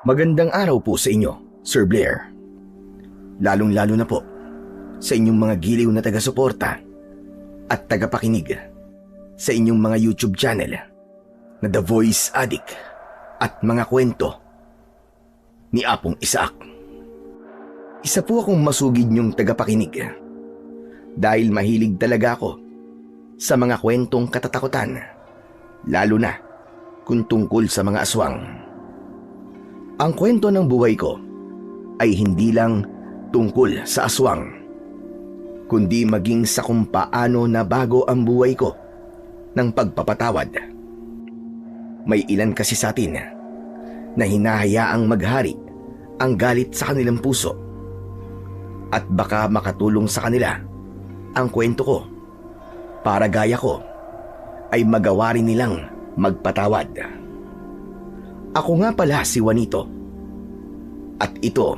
Magandang araw po sa inyo, Sir Blair. Lalong-lalo na po sa inyong mga giliw na taga-suporta at tagapakinig sa inyong mga YouTube channel na The Voice Addict at mga kwento ni Apong Isaac. Isa po akong masugid niyong tagapakinig dahil mahilig talaga ako sa mga kwentong katatakutan, lalo na kung tungkol sa mga aswang. Ang kwento ng buhay ko ay hindi lang tungkol sa aswang, kundi maging sa kung paano nabago ang buhay ko ng pagpapatawad. May ilan kasi sa atin na hinahayaang maghari ang galit sa kanilang puso, at baka makatulong sa kanila ang kwento ko para gaya ko ay magawa rin nilang magpatawad. Ako nga pala si Juanito at ito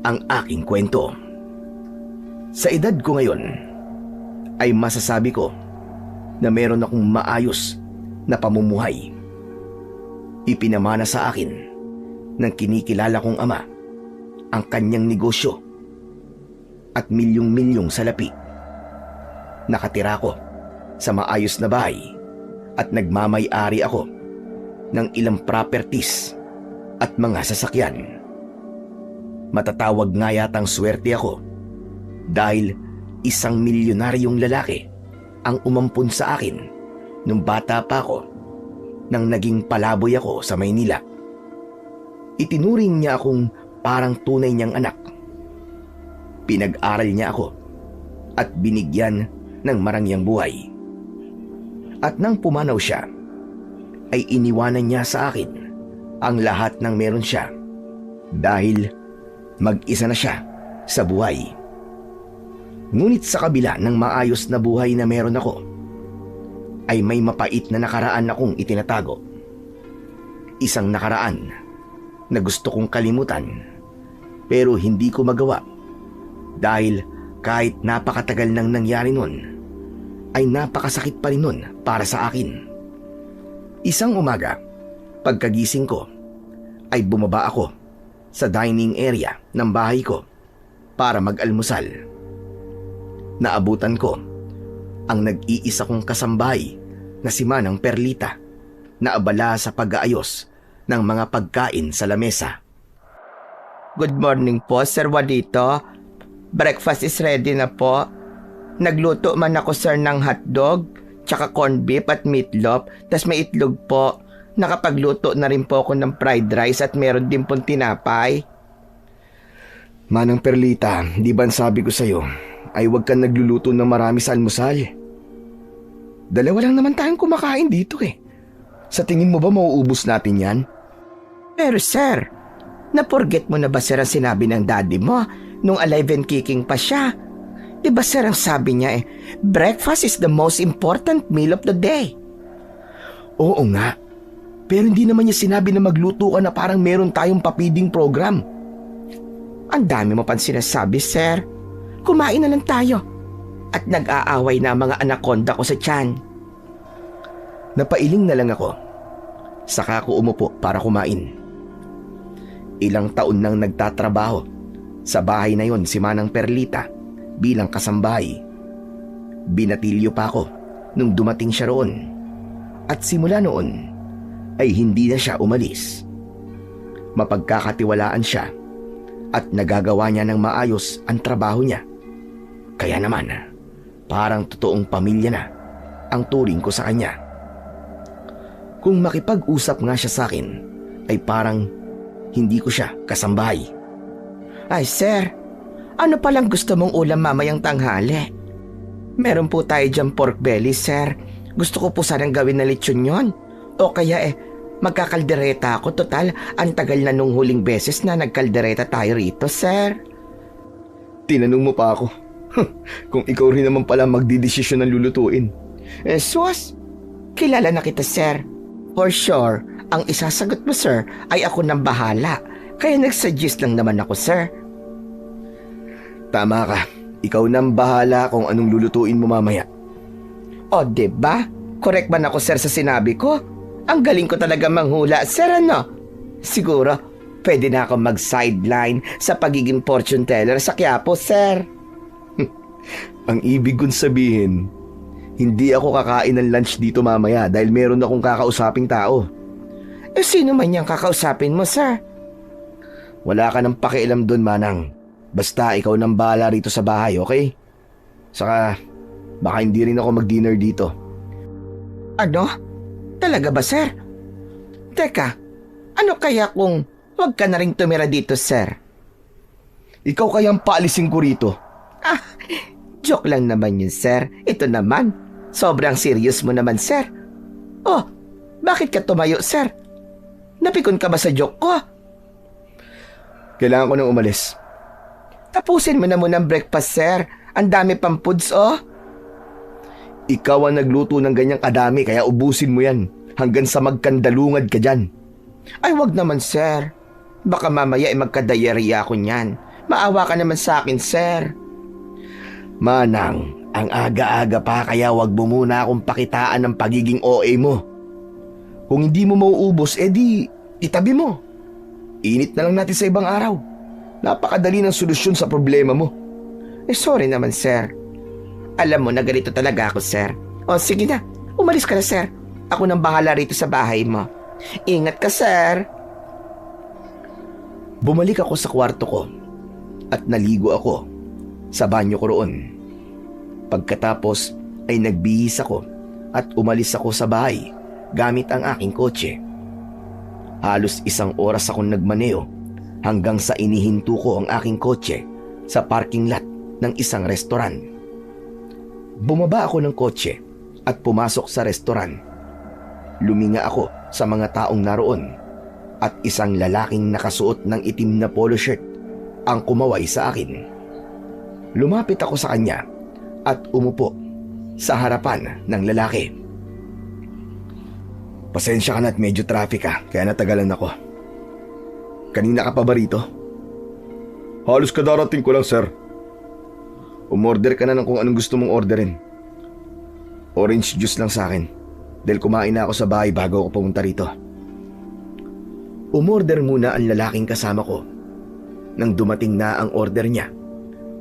ang aking kwento. Sa edad ko ngayon ay masasabi ko na meron akong maayos na pamumuhay. Ipinamana sa akin ng kinikilala kong ama ang kanyang negosyo at milyong-milyong salapi. Nakatira ko sa maayos na bahay at nagmamay-ari ako ng ilang properties at mga sasakyan. Matatawag nga yatang swerte ako dahil isang milyonaryong lalaki ang umampun sa akin nung bata pa ako nang naging palaboy ako sa Maynila. Itinuring niya akong parang tunay niyang anak. Pinag-aral niya ako at binigyan ng marangyang buhay. At nang pumanaw siya, ay iniwanan niya sa akin ang lahat ng meron siya dahil mag-isa na siya sa buhay. Ngunit sa kabila ng maayos na buhay na meron ako, ay may mapait na nakaraan akong itinatago. Isang nakaraan na gusto kong kalimutan pero hindi ko magawa dahil kahit napakatagal nang nangyari nun, ay napakasakit pa rin nun para sa akin. Isang umaga, pagkagising ko, ay bumaba ako sa dining area ng bahay ko para mag-almusal. Naabutan ko ang nag-iisa kong kasambahay na si Manang Perlita na abala sa pag-aayos ng mga pagkain sa lamesa. Good morning po, Sir Juanito. Breakfast is ready na po. Nagluto man ako, sir, ng hotdog, tsaka corned beef at meatloaf, tas may itlog po. Nakapagluto na rin po ako ng fried rice at meron din pong tinapay. Manang Perlita, di ba sabi ko sa'yo ay huwag kang nagluluto ng marami sa almusal? Dalawa lang naman tayong kumakain dito eh. Sa tingin mo ba mauubos natin yan? Pero sir, naporget mo na ba, sir, ang sinabi ng daddy mo nung alive and kicking pa siya? Diba, sir, ang sabi niya breakfast is the most important meal of the day. Oo nga, pero hindi naman niya sinabi na magluto ka na parang meron tayong papiding program. Ang dami mo pang sinasabi, sir. Kumain na lang tayo. At nag-aaway na mga anaconda ko sa tiyan. Napailing na lang ako. Saka ako umupo para kumain. Ilang taon nang nagtatrabaho sa bahay na yon si Manang Perlita bilang kasambahay. Binatilyo pa ako nung dumating siya roon. At simula noon ay hindi na siya umalis. Mapagkakatiwalaan siya at nagagawa niya ng maayos ang trabaho niya. Kaya naman, parang totoong pamilya na ang turing ko sa kanya. Kung makipag-usap nga siya sa akin, ay parang hindi ko siya kasambahay. Ay, sir, ano palang gusto mong ulam mamayang tanghali? Meron po tayo dyan pork belly, sir. Gusto ko po sanang gawin na lechon yon. O kaya magkakaldereta ako. Total, ang tagal na nung huling beses na nagkaldereta tayo rito, sir. Tinanong mo pa ako. Kung ikaw rin naman pala magdidesisyon ng lulutuin. Sus, kilala na kita, sir. For sure, ang isasagot mo, sir, ay ako nang bahala. Kaya nagsuggest lang naman ako, sir. Tama ka. Ikaw nang bahala kung anong lulutuin mo mamaya. O, diba? Correct man ako, sir, sa sinabi ko? Ang galing ko talaga manghula, sir, ano? Siguro, pwede na akong mag-sideline sa pagiging fortune teller sa Quiapo, sir. Ang ibig kong sabihin, hindi ako kakain ng lunch dito mamaya dahil meron akong kakausaping tao. Sino man yung kakausapin mo, sir? Wala ka nang pakialam doon, Manang. Basta ikaw nang bahala rito sa bahay, okay? Saka, baka hindi rin ako mag-dinner dito. Ano? Talaga ba, sir? Teka, ano kaya kung wag ka na rin tumira dito, sir? Ikaw kayang paalisin ko rito. Joke lang naman yun, sir. Ito naman, sobrang serious mo naman, sir. Oh, bakit ka tumayo, sir? Napikon ka ba sa joke ko? Kailangan ko nang umalis. Tapusin mo na muna ang breakfast, sir. Ang dami pang foods, oh. Ikaw ang nagluto ng ganyang kadami kaya ubusin mo yan hanggang sa magkandalungad ka dyan. Ay, wag naman, sir. Baka mamaya magka-diarrhea ako niyan. Maawa ka naman sa akin, sir. Manang, ang aga-aga pa kaya wag mo muna akong pakitaan ng pagiging OA mo. Kung hindi mo mauubos, edi itabi mo. Init na lang natin sa ibang araw. Napakadali ng solusyon sa problema mo. Sorry naman, sir. Alam mo na ganito talaga ako, sir. O sige na, umalis ka na, sir. Ako nang bahala rito sa bahay mo. Ingat ka, sir. Bumalik ako sa kwarto ko at naligo ako sa banyo ko roon. Pagkatapos ay nagbihis ako at umalis ako sa bahay gamit ang aking kotse. Halos 1 oras akong nagmaneo hanggang sa inihinto ko ang aking kotse sa parking lot ng isang restoran. Bumaba ako ng kotse at pumasok sa restoran. Luminga ako sa mga taong naroon at isang lalaking nakasuot ng itim na polo shirt ang kumaway sa akin. Lumapit ako sa kanya at umupo sa harapan ng lalaki. Pasensya ka na at medyo traffic kaya natagalan ako. Kanina ka pa ba rito? Halos kadarating ko lang, sir. Umorder ka na ng kung anong gusto mong orderin. Orange juice lang sa akin dahil kumain na ako sa bahay bago ako pumunta rito. Umorder muna ang lalaking kasama ko. Nang dumating na ang order niya,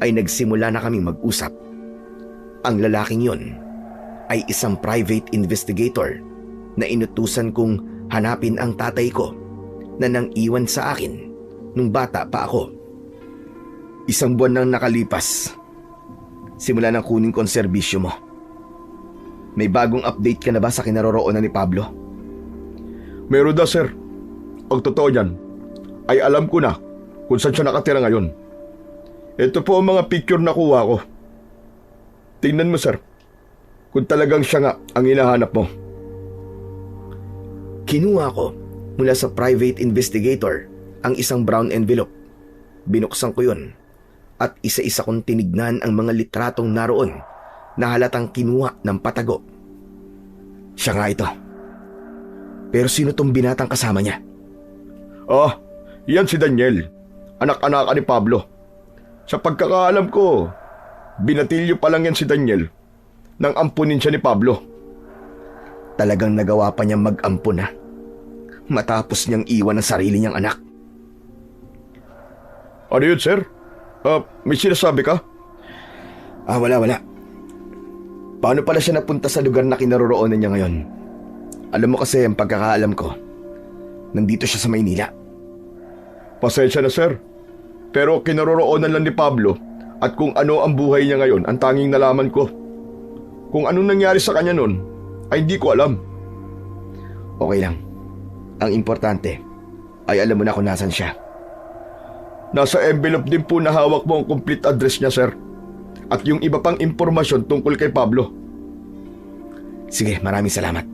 ay nagsimula na kaming mag-usap. Ang lalaking yon ay isang private investigator na inutusan kong hanapin ang tatay ko na nang iwan sa akin nung bata pa ako. 1 buwan nang nakalipas, simula nang kunin ko ang serbisyo mo. May bagong update ka na ba sa kinaroroonan ni Pablo? Meron na, sir. Ang totoo niyan ay alam ko na kung saan siya nakatira ngayon. Ito po ang mga picture na kuha ko. Tingnan mo, sir, kung talagang siya nga ang hinahanap mo. Kinuha ko mula sa private investigator ang isang brown envelope. Binuksan ko yun at isa-isa kong tinignan ang mga litratong naroon na halatang kinuha ng patago. Siya nga ito. Pero sino tong binatang kasama niya? Yan si Daniel. Anak-anak ni Pablo. Sa pagkakaalam ko, binatilyo pa lang yan si Daniel nang ampunin siya ni Pablo. Talagang nagawa pa niyang mag-ampun matapos niyang iwan ang sarili niyang anak. Ano yun, sir? May sinasabi ka? Wala. Paano pala siya napunta sa lugar na kinaroroonan niya ngayon? Alam mo kasi ang pagkakaalam ko, nandito siya sa Maynila. Pasensya na, sir. Pero kinaroroonan lang ni Pablo at kung ano ang buhay niya ngayon ang tanging nalaman ko. Kung anong nangyari sa kanya noon ay hindi ko alam. Okay lang. Ang importante ay alam mo na kung nasan siya. Nasa envelope din po na hawak mo ang complete address niya, sir. At yung iba pang impormasyon tungkol kay Pablo. Sige, maraming salamat.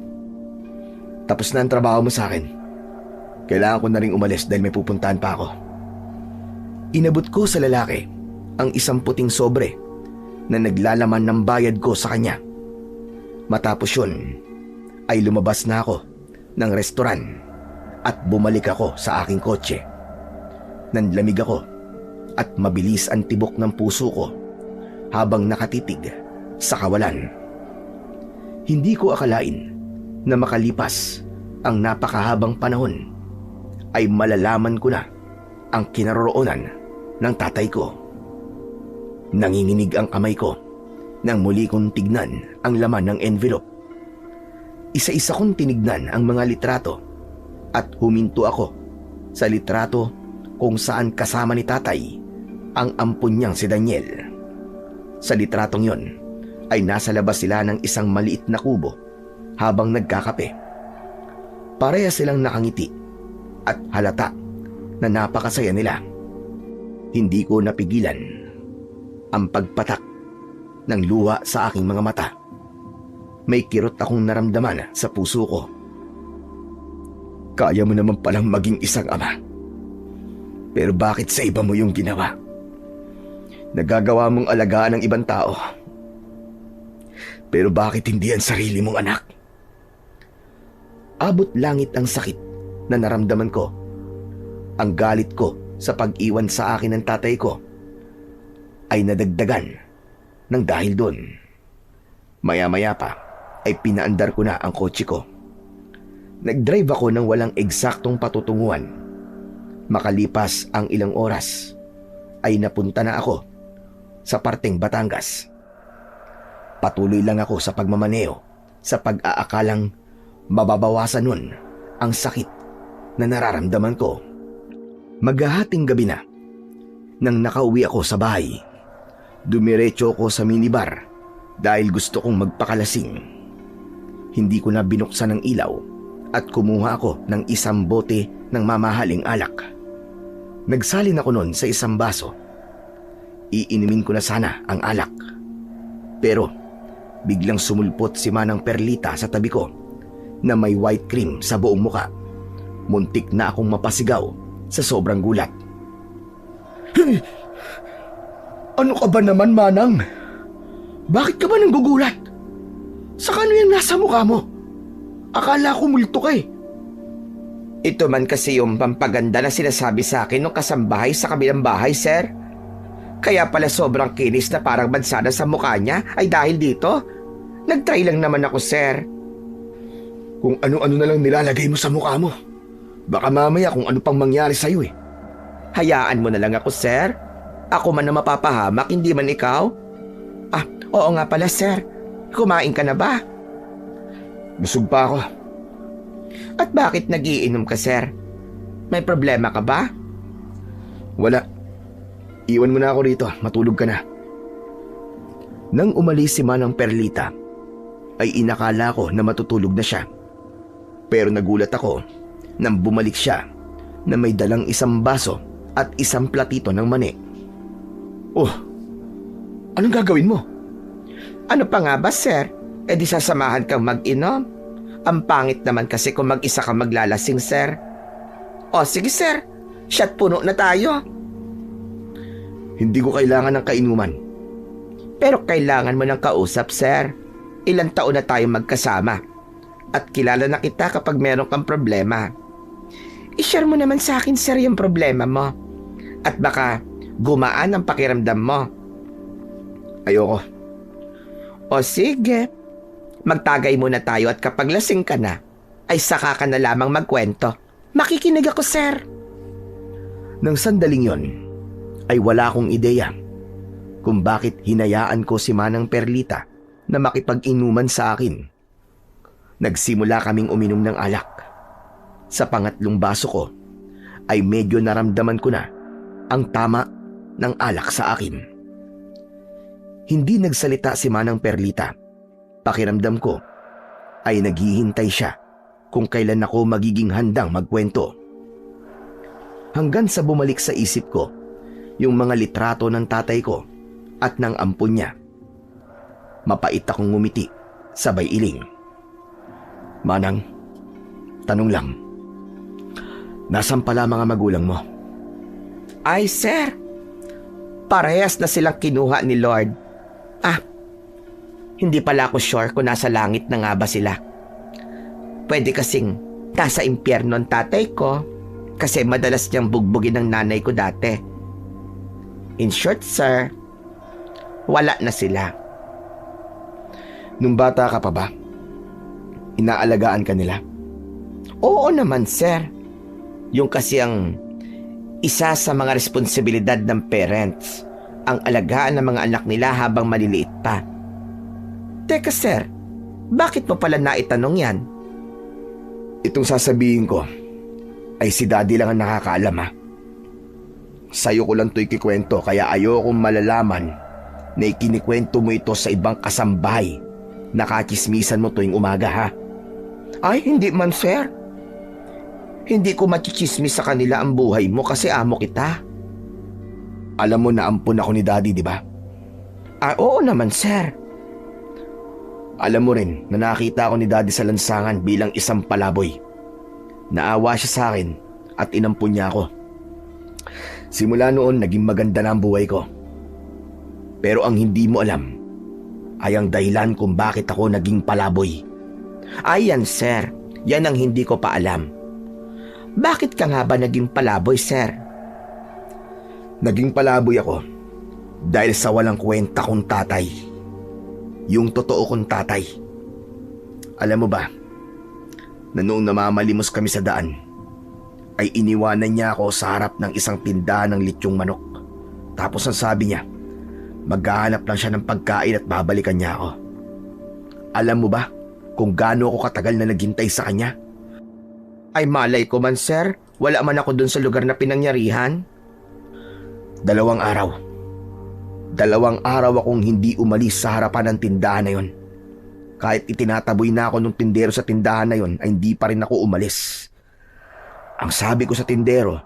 Tapos na ang trabaho mo sa akin. Kailangan ko na ring umalis dahil may pupuntahan pa ako. Inabot ko sa lalaki ang isang puting sobre na naglalaman ng bayad ko sa kanya. Matapos yun, ay lumabas na ako ng restoran at bumalik ako sa aking kotse. Nanlamig ako at mabilis ang tibok ng puso ko habang nakatitig sa kawalan. Hindi ko akalain na makalipas ang napakahabang panahon ay malalaman ko na ang kinaroroonan ng tatay ko. Nanginginig ang kamay ko nang muli kong tignan ang laman ng envelope. Isa-isa kong tinignan ang mga litrato at huminto ako sa litrato kung saan kasama ni tatay ang ampon niyang si Daniel. Sa litratong yon ay nasa labas sila ng isang maliit na kubo habang nagkakape. Pareha silang nakangiti at halata na napakasaya nila. Hindi ko napigilan ang pagpatak ng luha sa aking mga mata. May kirot akong naramdaman sa puso ko. Kaya mo naman palang maging isang ama. Pero bakit sa iba mo yung ginawa? Nagagawa mong alagaan ng ibang tao. Pero bakit hindi ang sarili mong anak? Abot langit ang sakit na naramdaman ko. Ang galit ko sa pag-iwan sa akin ng tatay ko ay nadagdagan ng dahil doon. Maya-maya pa ay pinaandar ko na ang kotse ko. Nag-drive ako ng walang eksaktong patutunguhan. Makalipas ang ilang oras ay napunta na ako sa parteng Batangas. Patuloy lang ako sa pagmamaneo sa pag-aakalang mababawasan nun ang sakit na nararamdaman ko. Maghahating gabi na nang nakauwi ako sa bahay. Dumiretso ko sa minibar dahil gusto kong magpakalasing. Hindi ko na binuksan ang ilaw at kumuha ako ng isang bote ng mamahaling alak. Nagsalin ako nun sa isang baso. Iinimin ko na sana ang alak. Pero biglang sumulpot si Manang Perlita sa tabi ko na may white cream sa buong muka. Muntik na akong mapasigaw sa sobrang gulat. Hey! Ano ka ba naman, Manang? Bakit ka ba nanggugulat? Sa kano yung nasa mukha mo? Akala ko multo ka eh. Ito man kasi yung pampaganda na sinasabi sa akin ng kasambahay sa kabilang bahay, sir. Kaya pala sobrang kinis na parang bansana sa mukha niya ay dahil dito. Nag-try lang naman ako, sir. Kung ano-ano na lang nilalagay mo sa mukha mo. Baka mamaya kung ano pang mangyari sa'yo eh. Hayaan mo na lang ako, sir. Ako man na mapapahamak, hindi man ikaw. Ah, oo nga pala, sir. Kumain ka na ba? Busog pa ako. At bakit nagiinom ka, sir? May problema ka ba? Wala. Iwan mo na ako rito. Matulog ka na. Nang umalis si Manang Perlita, ay inakala ko na matutulog na siya. Pero nagulat ako nang bumalik siya na may dalang isang baso at isang platito ng mani. Oh, anong gagawin mo? Ano pa nga ba, sir? E di sasamahan kang mag-inom? Ang pangit naman kasi kung mag-isa ka maglalasing, sir. O sige, sir. Shot puno na tayo. Hindi ko kailangan ng kainuman. Pero kailangan mo ng kausap, sir. Ilang taon na tayo magkasama. At kilala na kita kapag meron kang problema. I-share mo naman sa akin, sir, yung problema mo. At baka gumaan ang pakiramdam mo. Ayoko. O sige. Magtagay muna tayo at kapag lasing ka na, ay saka ka na lamang magkwento. Makikinig ako, sir. Nang sandaling yon, ay wala akong ideya kung bakit hinayaan ko si Manang Perlita na makipag-inuman sa akin. Nagsimula kaming uminom ng alak. Sa pangatlong baso ko, ay medyo naramdaman ko na ang tama ng alak sa akin. Hindi nagsalita si Manang Perlita. Pakiramdam ko ay naghihintay siya kung kailan ako magiging handang magkwento. Hanggang sa bumalik sa isip ko yung mga litrato ng tatay ko at ng ampon niya. Mapait akong ngumiti, sabay iling. Manang, tanong lang. Nasaan pala mga magulang mo? Ay, sir. Parehas na silang kinuha ni Lord. Hindi pala ako sure kung nasa langit na nga ba sila. Pwede kasing nasa impyerno ang tatay ko kasi madalas niyang bugbugin ng nanay ko dati. In short, sir, wala na sila. Nung bata ka pa ba? Inaalagaan ka nila? Oo naman, sir. Yung kasi ang isa sa mga responsibilidad ng parents, ang alagaan ng mga anak nila habang maliliit pa. Teka sir, bakit mo pala naitanong yan? Itong sasabihin ko ay si Daddy lang ang nakakaalam ha. Sa'yo ko lang ito ikikwento kaya ayokong malalaman na ikinikwento mo ito sa ibang kasambahay. Nakachismisan mo tuwing umaga ha. Ay, hindi man sir. Hindi ko machichismis sa kanila ang buhay mo kasi amo kita. Alam mo na ampun ako ni Daddy, di ba? Oo naman sir. Alam mo rin na nakita ako ni Daddy sa lansangan bilang isang palaboy. Naawa siya sa akin at inampun niya ako. Simula noon naging maganda na ang buhay ko. Pero ang hindi mo alam ay ang dahilan kung bakit ako naging palaboy. Ay yan sir, yan ang hindi ko pa alam. Bakit ka nga ba naging palaboy sir? Naging palaboy ako dahil sa walang kwenta kong tatay. Yung totoo kong tatay. Alam mo ba, na noong namamalimos kami sa daan, ay iniwanan niya ako sa harap ng isang tindahan ng litsyong manok. Tapos ang sabi niya, maghahanap lang siya ng pagkain at babalikan niya ako. Alam mo ba kung gaano ako katagal na naghintay sa kanya? Ay malay ko man sir, wala man ako dun sa lugar na pinangyarihan. 2 araw. 2 araw akong hindi umalis sa harapan ng tindahan na yon. Kahit itinataboy na ako ng tindero sa tindahan na yon, ay hindi pa rin ako umalis. Ang sabi ko sa tindero,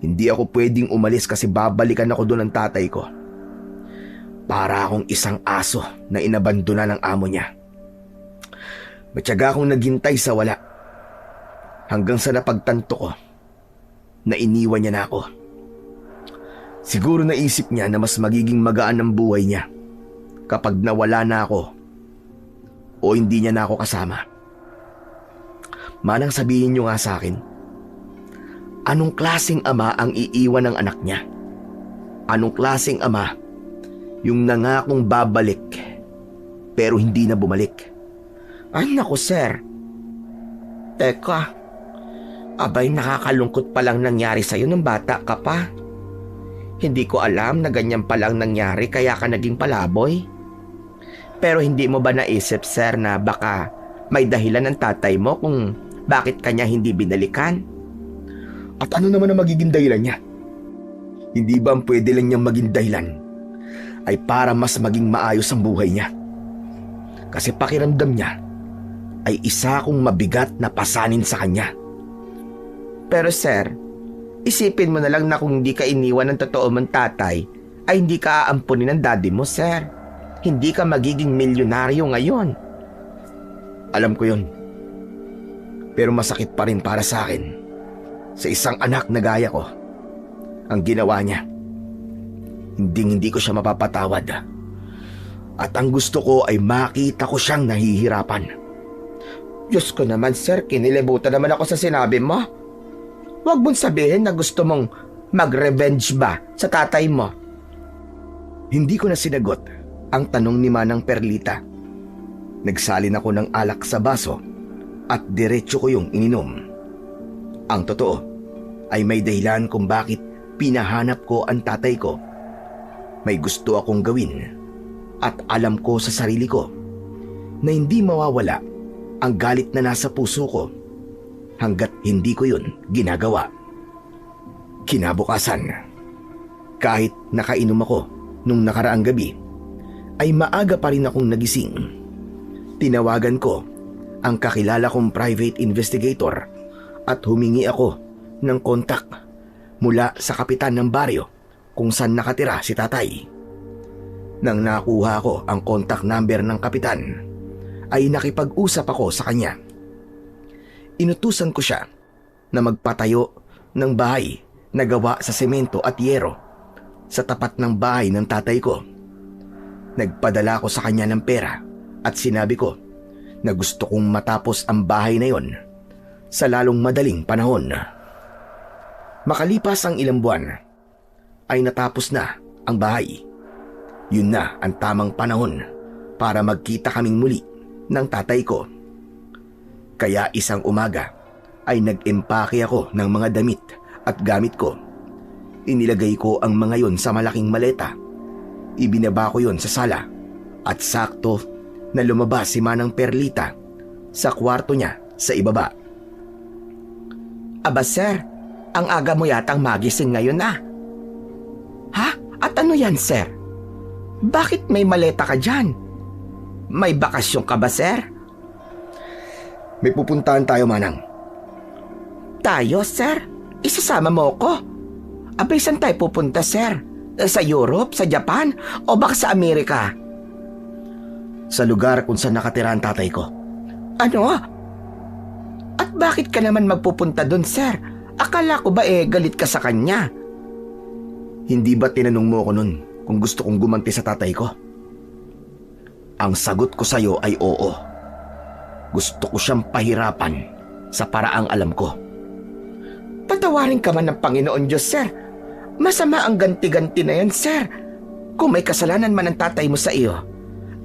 hindi ako pwedeng umalis kasi babalikan ako doon ng tatay ko. Para akong isang aso na inabandona ng amo niya. Matyaga akong naghintay sa wala. Hanggang sa napagtanto ko na iniwan niya na ako. Siguro naisip niya na mas magiging magaan ang buhay niya kapag nawala na ako o hindi niya na ako kasama. Manang sabihin niyo nga sa akin, anong klaseng ama ang iiwan ng anak niya? Anong klaseng ama yung nangakong babalik pero hindi na bumalik? Ay naku sir. Teka, abay nakakalungkot palang nangyari sa'yo nung bata ka pa. Hindi ko alam na ganyan palang nangyari kaya ka naging palaboy. Pero hindi mo ba naisip sir na baka may dahilan ng tatay mo kung bakit kanya hindi binalikan? At ano naman ang magiging dahilan niya? Hindi ba ang pwede lang niyang maging dahilan ay para mas maging maayos ang buhay niya? Kasi pakiramdam niya ay isa akong mabigat na pasanin sa kanya. Pero sir, isipin mo na lang na kung hindi ka iniwan ng totoo mong tatay, ay hindi ka aampunin ng daddy mo, sir. Hindi ka magiging milyonaryo ngayon. Alam ko yun. Pero masakit pa rin para sa akin. Sa isang anak na gaya ko, ang ginawa niya. Hindi ko siya mapapatawad. At ang gusto ko ay makita ko siyang nahihirapan. Diyos ko naman, sir, kinilibutan naman ako sa sinabi mo. Huwag mong sabihin na gusto mong mag-revenge ba sa tatay mo. Hindi ko na sinagot ang tanong ni Manang Perlita. Nagsalin ako ng alak sa baso at diretso ko yung ininom. Ang totoo ay may dahilan kung bakit pinahanap ko ang tatay ko. May gusto akong gawin at alam ko sa sarili ko na hindi mawawala ang galit na nasa puso ko hanggat hindi ko yun ginagawa. Kinabukasan, kahit nakainom ako nung nakaraang gabi, ay maaga pa rin akong nagising. Tinawagan ko ang kakilala kong private investigator at humingi ako ng kontak mula sa kapitan ng baryo kung saan nakatira si tatay. Nang nakuha ko ang contact number ng kapitan, ay nakipag-usap ako sa kanya. Inutusan ko siya na magpatayo ng bahay na gawa sa semento at yero sa tapat ng bahay ng tatay ko. Nagpadala ko sa kanya ng pera at sinabi ko na gusto kong matapos ang bahay na yon sa lalong madaling panahon. Makalipas ang ilang buwan, ay natapos na ang bahay. Yun na ang tamang panahon para magkita kaming muli ng tatay ko. Kaya isang umaga ay nag-empake ako ng mga damit at gamit ko. Inilagay ko ang mga yon sa malaking maleta. Ibinaba ko yon sa sala at sakto na lumabas si Manang Perlita sa kwarto niya sa ibaba. Aba sir, ang aga mo yatang magising ngayon na. Ha? At ano yan sir? Bakit may maleta ka dyan? May bakasyon ka ba sir? May pupuntahan tayo, Manang. Tayo sir? Isasama mo ko? Abay saan tayo pupunta sir? Sa Europe, sa Japan, o baka sa Amerika? Sa lugar kung saan nakatira ang tatay ko. Ano? At bakit ka naman magpupunta doon sir? Akala ko ba galit ka sa kanya? Hindi ba tinanong mo ko nun kung gusto kong gumanti sa tatay ko? Ang sagot ko sa'yo ay oo. Gusto ko siyang pahirapan sa paraang alam ko. Patawarin ka man ng Panginoon Diyos, sir. Masama ang ganti-ganti na yan, sir. Kung may kasalanan man ang tatay mo sa iyo,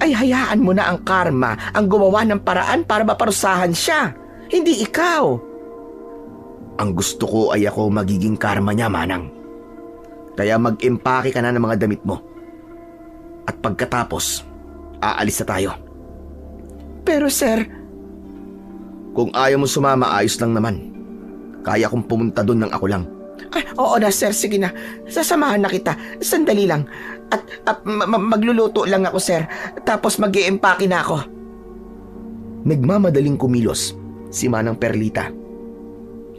ay hayaan mo na ang karma ang gumawa ng paraan para maparusahan siya. Hindi ikaw. Ang gusto ko ay ako magiging karma niya, Manang. Kaya mag-empake ka na ng mga damit mo. At pagkatapos, aalis na tayo. Pero sir, kung ayaw mo sumama, ayos lang naman. Kaya kong pumunta doon ng ako lang. Ay, oo na sir, sige na. Sasamahan na kita. Sandali lang. At magluluto lang ako sir. Tapos mag-i-empake na ako. Nagmamadaling kumilos si Manang Perlita,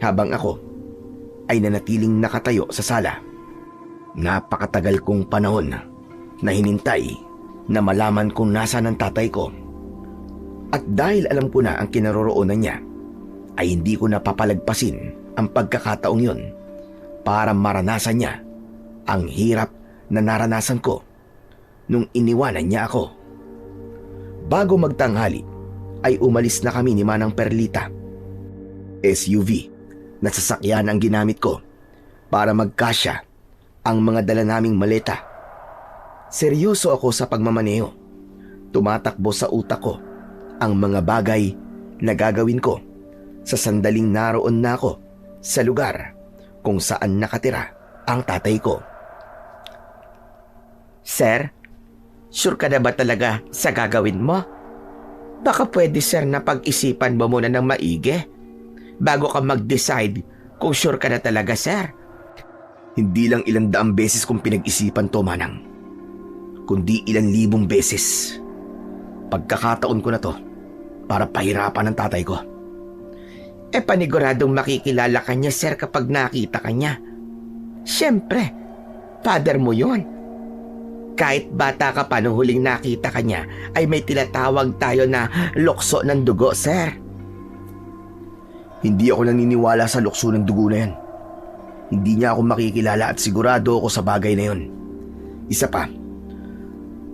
habang ako ay nanatiling nakatayo sa sala. Napakatagal kong panahon na hinintay na malaman kung nasaan ang tatay ko. At dahil alam ko na ang kinaroroonan niya, ay hindi ko napapalagpasin ang pagkakataong yun para maranasan niya ang hirap na naranasan ko nung iniwanan niya ako. Bago magtanghali ay umalis na kami ni Manang Perlita. SUV na sasakyan ang ginamit ko para magkasya ang mga dala naming maleta. Seryoso ako sa pagmamaneho. Tumatakbo sa utak ko ang mga bagay na gagawin ko sa sandaling naroon na ako sa lugar kung saan nakatira ang tatay ko. Sir, sure ka na ba talaga sa gagawin mo? Baka pwede sir na pag-isipan mo muna ng maigi bago ka mag-decide kung sure ka na talaga sir. Hindi lang 100 beses kong pinag-isipan to, Manang, kundi 1,000 beses. Pagkakataon ko na to para pahirapan ang tatay ko. Paniguradong makikilala ka niya sir kapag nakita ka niya. Siyempre, father mo yon. Kahit bata ka pa nung huling nakita ka niya, ay may tinatawag tayo na lukso ng dugo, sir. Hindi ako naniniwala sa lukso ng dugo na yan. Hindi niya ako makikilala at sigurado ako sa bagay na yon. Isa pa,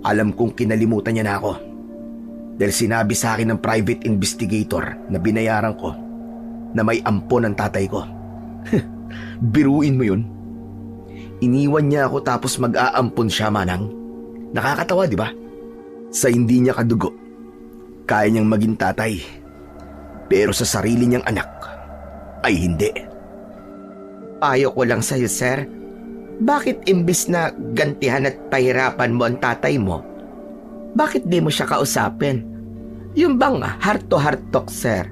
alam kong kinalimutan niya na ako. Dahil sinabi sa akin ng private investigator na binayaran ko na may ampon ang tatay ko. Biruin mo yun. Iniwan niya ako tapos mag-aampon siya, Manang. Nakakatawa, di ba? Sa hindi niya kadugo, kaya niyang maging tatay. Pero sa sarili niyang anak, ay hindi. Payo ko lang sa'yo, sir. Bakit imbis na gantihan at pahirapan mo ang tatay mo, bakit di mo siya kausapin? Yung bang heart to heart talk, sir.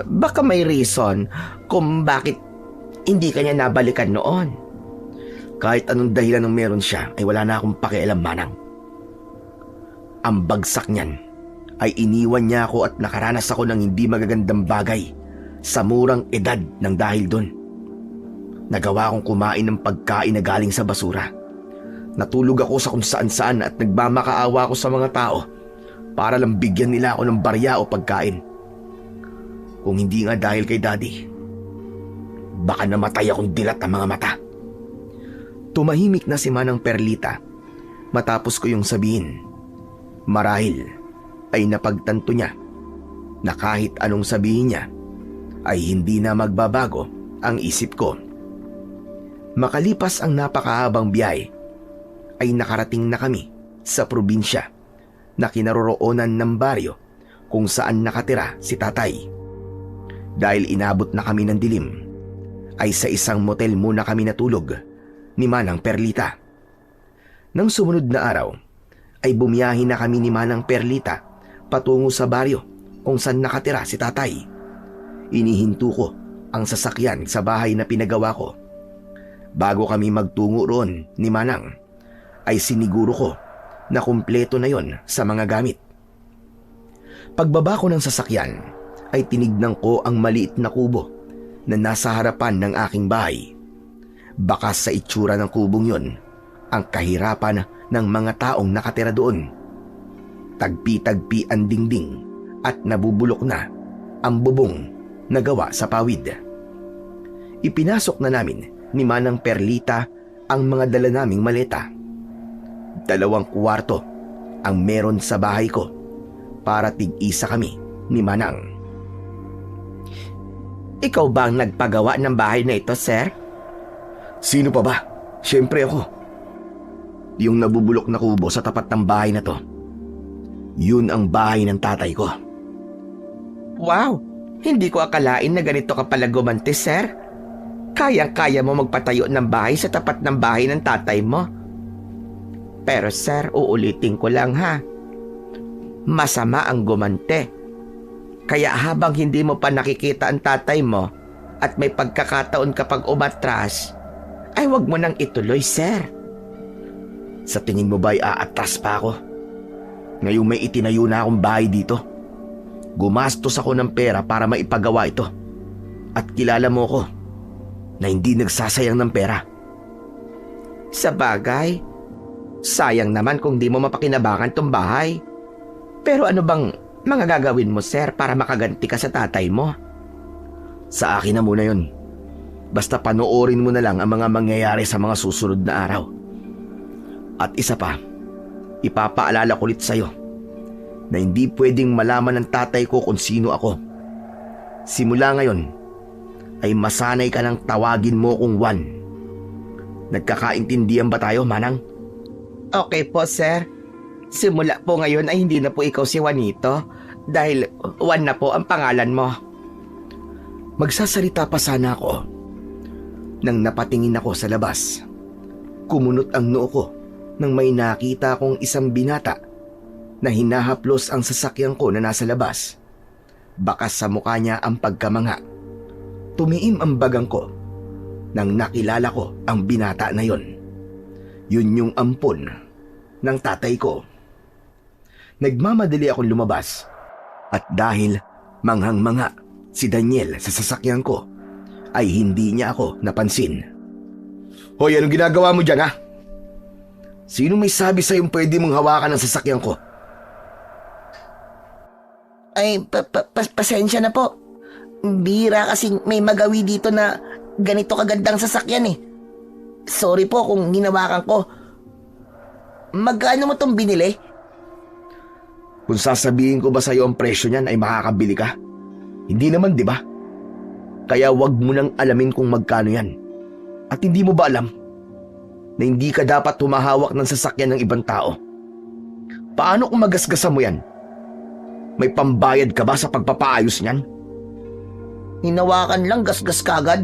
Baka may reason kung bakit hindi kanya nabalikan noon. Kahit anong dahilan ng meron siya, ay wala na akong pakialam, Manang. Ang bagsak niyan ay iniwan niya ako at nakaranas ako ng hindi magagandang bagay sa murang edad ng dahil doon. Nagawa kong kumain ng pagkain na galing sa basura. Natulog ako sa kung saan-saan at nagmamakaawa ako sa mga tao para lang bigyan nila ako ng barya o pagkain. Kung hindi nga dahil kay Daddy, baka namatay akong dilat ang mga mata. Tumahimik na si Manang Perlita matapos ko yung sabihin. Marahil ay napagtanto niya na kahit anong sabihin niya ay hindi na magbabago ang isip ko. Makalipas ang napakahabang biyahe ay nakarating na kami sa probinsya na kinaroroonan ng baryo kung saan nakatira si tatay. Dahil inabot na kami ng dilim, ay sa isang motel muna kami natulog ni Manang Perlita. Nang sumunod na araw, ay bumiyahin na kami ni Manang Perlita patungo sa baryo kung saan nakatira si tatay. Inihinto ko ang sasakyan sa bahay na pinagawa ko. Bago kami magtungo roon ni Manang, ay siniguro ko na kumpleto na yon sa mga gamit. Pagbaba ko ng sasakyan, ay tinignan ko ang maliit na kubo na nasa harapan ng aking bahay. Baka sa itsura ng kubong yon, ang kahirapan ng mga taong nakatira doon. Tagpi-tagpi ang dingding at nabubulok na ang bubong na gawa sa pawid. Ipinasok na namin ni Manang Perlita ang mga dala naming maleta. 2 kwarto ang meron sa bahay ko para tig-isa kami ni Manang. Ikaw ba ang nagpagawa ng bahay na ito, sir? Sino pa ba? Siyempre ako. Yung nabubulok na kubo sa tapat ng bahay na to, yun ang bahay ng tatay ko. Wow! Hindi ko akalain na ganito ka pala gumante, sir. Kayang-kaya mo magpatayo ng bahay sa tapat ng bahay ng tatay mo. Pero sir, uulitin ko lang ha. Masama ang gumante. Kaya habang hindi mo pa nakikita ang tatay mo at may pagkakataon kapag umatras, ay wag mo nang ituloy, sir. Sa tingin mo ba ay aatras pa ako? Ngayong may itinayo na akong bahay dito. Gumastos ako ng pera para maipagawa ito. At kilala mo ko na hindi nagsasayang ng pera. Sa bagay, sayang naman kung di mo mapakinabangan tong bahay. Pero ano bang mga gagawin mo, sir, para makaganti ka sa tatay mo? Sa akin na muna yun. Basta panoorin mo na lang ang mga mangyayari sa mga susunod na araw. At isa pa, ipapaalala ko ulit sa'yo na hindi pwedeng malaman ng tatay ko kung sino ako. Simula ngayon, ay masanay ka ng tawagin mo kong Juan. Nagkakaintindihan ba tayo, Manang? Okay po, sir. Simula po ngayon ay hindi na po ikaw si Juanito dahil Juan na po ang pangalan mo. Magsasalita pa sana ako nang napatingin ako sa labas. Kumunot ang noo ko nang may nakita kong isang binata na hinahaplos ang sasakyan ko na nasa labas. Bakas sa mukha niya ang pagkamanga. Tumiim ang bagang ko nang nakilala ko ang binata na yon. Yun yung ampon ng tatay ko. Nagmamadali akong lumabas at dahil manghang-manga si Daniel sa sasakyan ko, ay hindi niya ako napansin. Hoy, anong ginagawa mo dyan, ha? Sino may sabi sa'yong pwede mong hawakan ang sasakyan ko? Ay, pasensya na po. Bihira kasing may magawi dito na ganito kagandang sasakyan eh. Sorry po kung hinawakan ko. Magkano mo tong binili? Kung sasabihin ko ba sa'yo ang presyo niyan ay makakabili ka? Hindi naman, di ba? Kaya wag mo nang alamin kung magkano yan. At hindi mo ba alam na hindi ka dapat humahawak ng sasakyan ng ibang tao? Paano kung magasgasan mo yan? May pambayad ka ba sa pagpapaayos niyan? Hinawakan lang, gasgas kagad.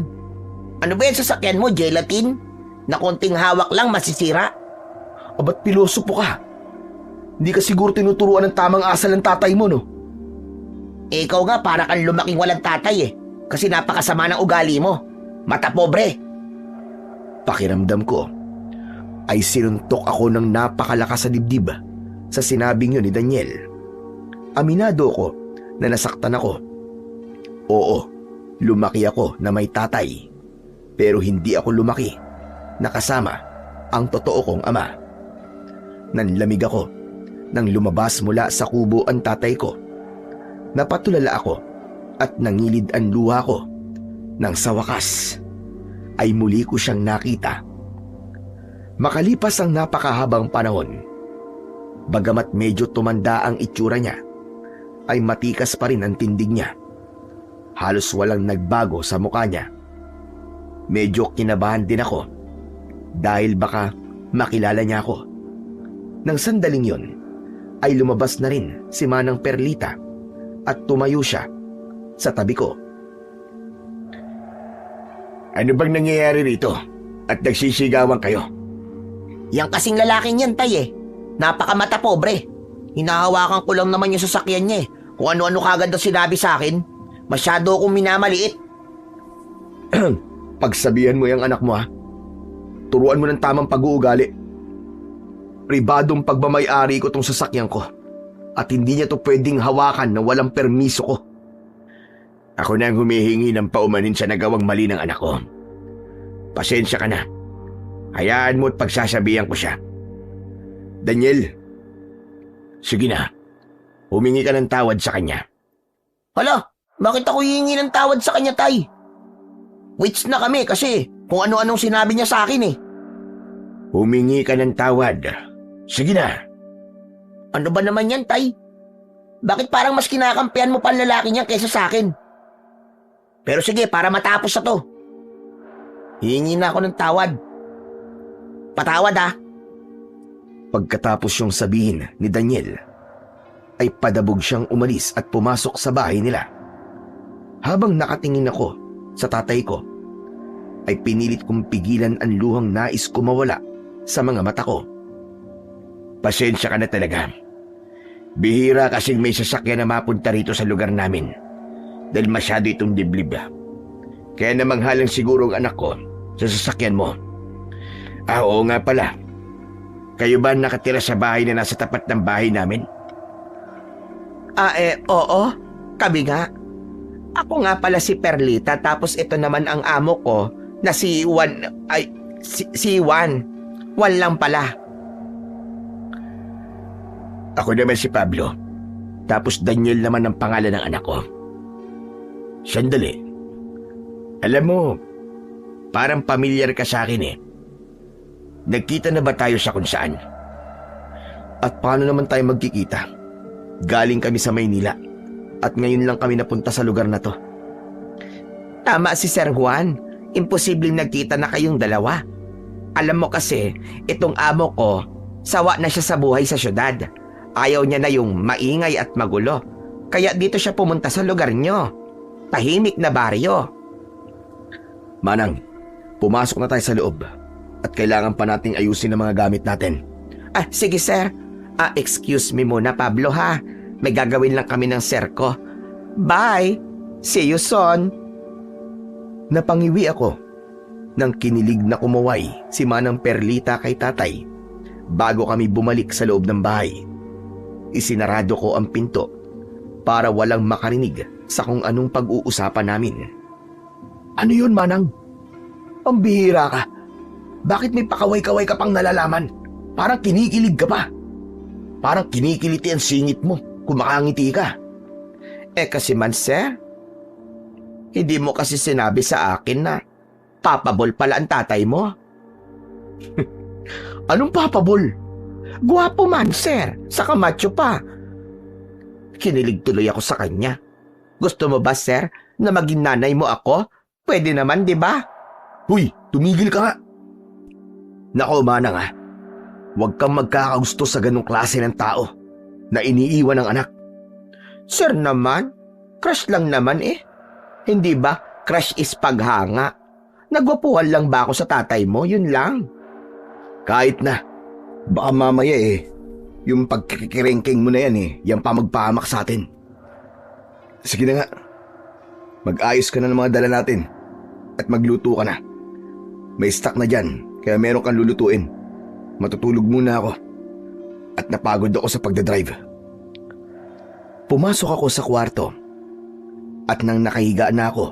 Ano ba yan sasakyan mo, gelatin? Na konting hawak lang masisira? O ba't pilosopo ka? Hindi ka siguro tinuturuan ng tamang asal ng tatay mo, no? Ikaw nga para kang lumaking walang tatay eh. Kasi napakasama ng ugali mo. Mata pobre. Pakiramdam ko ay sinuntok ako ng napakalakas sa dibdib sa sinabing yun ni Daniel. Aminado ko na nasaktan ako. Oo, lumaki ako na may tatay. Pero hindi ako lumaki na kasama ang totoo kong ama. Nanlamig ako nang lumabas mula sa kubo ang tatay ko. Napatulala ako at nangilid ang luha ko nang sa wakas ay muli ko siyang nakita. Makalipas ang napakahabang panahon, bagamat medyo tumanda ang itsura niya, ay matikas pa rin ang tindig niya. Halos walang nagbago sa mukha niya. Medyo kinabahan din ako dahil baka makilala niya ako. Nang sandaling yon, ay lumabas na rin si Manang Perlita at tumayo siya sa tabi ko Ano bang nangyayari rito? At nagsisigawan kayo? Yang kasing lalaking yan, tay eh. Napakamata pobre. Hinahawakan ko lang naman yung sasakyan niya eh. Kung ano-ano kagad daw sinabi sa akin. Masyado akong minamaliit. Pagsabihan mo yung anak mo ha. Turuan mo ng tamang pag-uugali. Pribadong pagmamay-ari ko tong sasakyan ko. At hindi niya to pwedeng hawakan na walang permiso ko. Ako na ang humihingi ng paumanin sa nagawang mali ng anak ko. Pasensya ka na. Hayaan mo at pagsasabihan ko siya. Daniel, sige na. Humingi ka ng tawad sa kanya. Hala, bakit ako hihingi ng tawad sa kanya, tay? Wits na kami kasi kung ano-anong sinabi niya sa akin eh. Humingi ka ng tawad. Sige na. Ano ba naman yan, tay? Bakit parang mas kinakampihan mo pa ang lalaki niya kaysa sa akin? Pero sige, para matapos na to. Hihingi na ako ng tawad. Patawad ah. Pagkatapos yung sabihin ni Daniel, ay padabog siyang umalis at pumasok sa bahay nila. Habang nakatingin ako sa tatay ko, ay pinilit kong pigilan ang luhang nais ko mawala sa mga mata ko. Pasensya ka na talaga. Bihira kasing may sasakyan na mapunta rito sa lugar namin dahil masyado itong diblib. Kaya namanghalang siguro ang anak ko sa sasakyan mo. Oo nga pala. Kayo ba nakatira sa bahay na nasa tapat ng bahay namin? Oo. Kami nga. Ako nga pala si Perlita tapos ito naman ang amo ko na si Juan. Si Juan. Juan lang pala. Ako naman si Pablo. Tapos Daniel naman ang pangalan ng anak ko. Sandali. Alam mo, parang pamilyar ka sa akin eh. Nagkita na ba tayo sa kung saan? At paano naman tayo magkikita? Galing kami sa Maynila at ngayon lang kami napunta sa lugar na to. Tama si Sir Juan. Imposibleng nagkita na kayong dalawa. Alam mo kasi, itong amo ko, sawa na siya sa buhay sa syudad. Ayaw niya na yung maingay at magulo. Kaya dito siya pumunta sa lugar nyo. Tahimik na baryo. Manang, pumasok na tayo sa loob at kailangan pa nating ayusin ang mga gamit natin. Sige sir. Excuse me muna Pablo ha. May gagawin lang kami ng sir ko. Bye! See you soon! Napangiwi ako nang kinilig na kumaway si Manang Perlita kay tatay bago kami bumalik sa loob ng bahay. Isinarado ko ang pinto para walang makarinig sa kung anong pag-uusapan namin. Ano yun, Manang? Ang bihira ka. Bakit may pakaway-kaway ka pang nalalaman? Parang kinikilig ka pa. Parang kinikiliti ang singit mo kung makangiti ka. Kasi man sir, hindi mo kasi sinabi sa akin na papabol pala ang tatay mo. Anong papabol? Guwapo man sir, saka macho pa. Kinilig tuloy ako sa kanya. Gusto mo ba sir na maging nanay mo ako? Pwede naman di ba? Huy, tumigil ka nga. Nako Manang ha, huwag kang magkakagusto sa ganong klase ng tao na iniiwan ng anak. Sir naman, crush lang naman eh. Hindi ba crush is paghanga? Nagwapuhan lang ba ako sa tatay mo? Yun lang. Kahit na, baka mamaya yung pagkikirengking mo na yan yan pa magpahamak sa atin. Sige na nga, mag-ayos ka na ng mga dala natin at magluto ka na. May stock na dyan, kaya meron kang lulutuin. Matutulog muna ako at napagod ako sa pagdadrive. Pumasok ako sa kwarto at nang nakahiga na ako,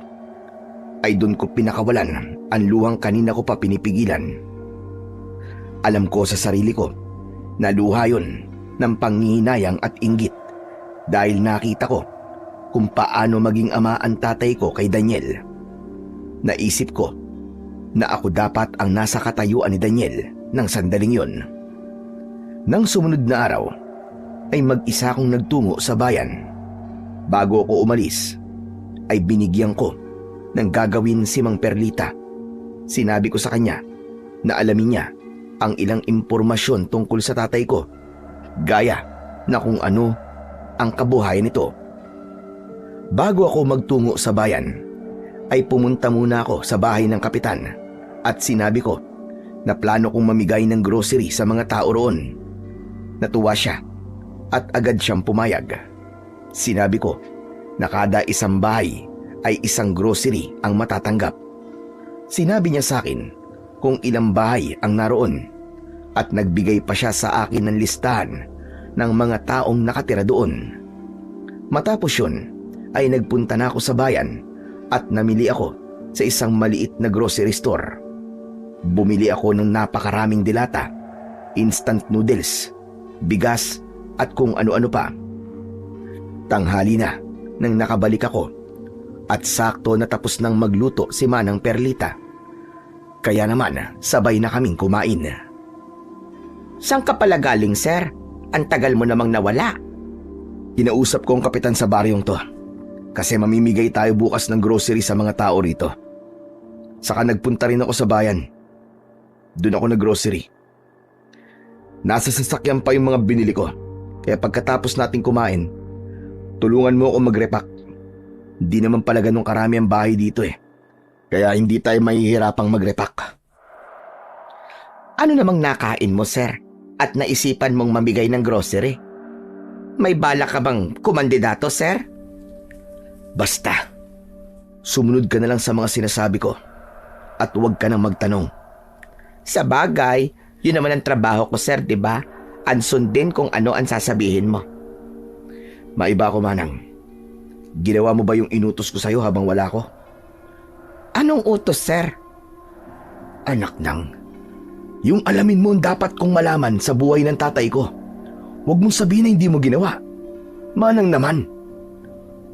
ay doon ko pinakawalan ang luhang kanina ko pa pinipigilan. Alam ko sa sarili ko na luha yun ng panghihinayang at inggit dahil nakita ko kung paano maging ama ang tatay ko kay Daniel. Naisip ko na ako dapat ang nasa katayuan ni Daniel ng sandaling yon. Nang sumunod na araw, ay mag-isa akong nagtungo sa bayan. Bago ako umalis, ay binigyan ko ng gagawin si Mang Perlita. Sinabi ko sa kanya na alamin niya ang ilang impormasyon tungkol sa tatay ko, gaya na kung ano ang kabuhayan nito. Bago ako magtungo sa bayan, ay pumunta muna ako sa bahay ng kapitan at sinabi ko na plano kong mamigay ng grocery sa mga tao roon. Natuwa siya at agad siyang pumayag. Sinabi ko na kada isang bahay ay isang grocery ang matatanggap. Sinabi niya sa akin kung ilang bahay ang naroon at nagbigay pa siya sa akin ng listahan ng mga taong nakatira doon. Matapos yun ay nagpunta na ako sa bayan at namili ako sa isang maliit na grocery store. Bumili ako ng napakaraming dilata, instant noodles, bigas at kung ano-ano pa. Tanghali na nang nakabalik ako at sakto natapos nang magluto si Manang Perlita. Kaya naman sabay na kaming kumain. Saan ka pala galing, sir? Ang tagal mo namang nawala. Kinausap ko ang kapitan sa baryong to kasi mamimigay tayo bukas ng grocery sa mga tao rito. Saka nagpunta rin ako sa bayan. Doon ako nag-grocery. Nasa sasakyan pa yung mga binili ko. Kaya pagkatapos nating kumain, tulungan mo ako mag-repack. Di naman pala ganun karami ang bahay dito eh. Kaya hindi tayo mahihirapang mag-repack. Ano namang nakain mo, sir? At naisipan mong mamigay ng grocery? May balak ka bang kumandidato, sir? Basta, sumunod ka na lang sa mga sinasabi ko at huwag ka nang magtanong. Sa bagay, yun naman ang trabaho ko, sir, di ba? Ansundin kung ano ang sasabihin mo. Maiba ko, Manang. Ginawa mo ba yung inutos ko sa'yo habang wala ko? Anong utos, sir? Anak nang, yung alamin mo ang dapat kong malaman sa buhay ng tatay ko. Huwag mong sabihin na hindi mo ginawa. Manang naman.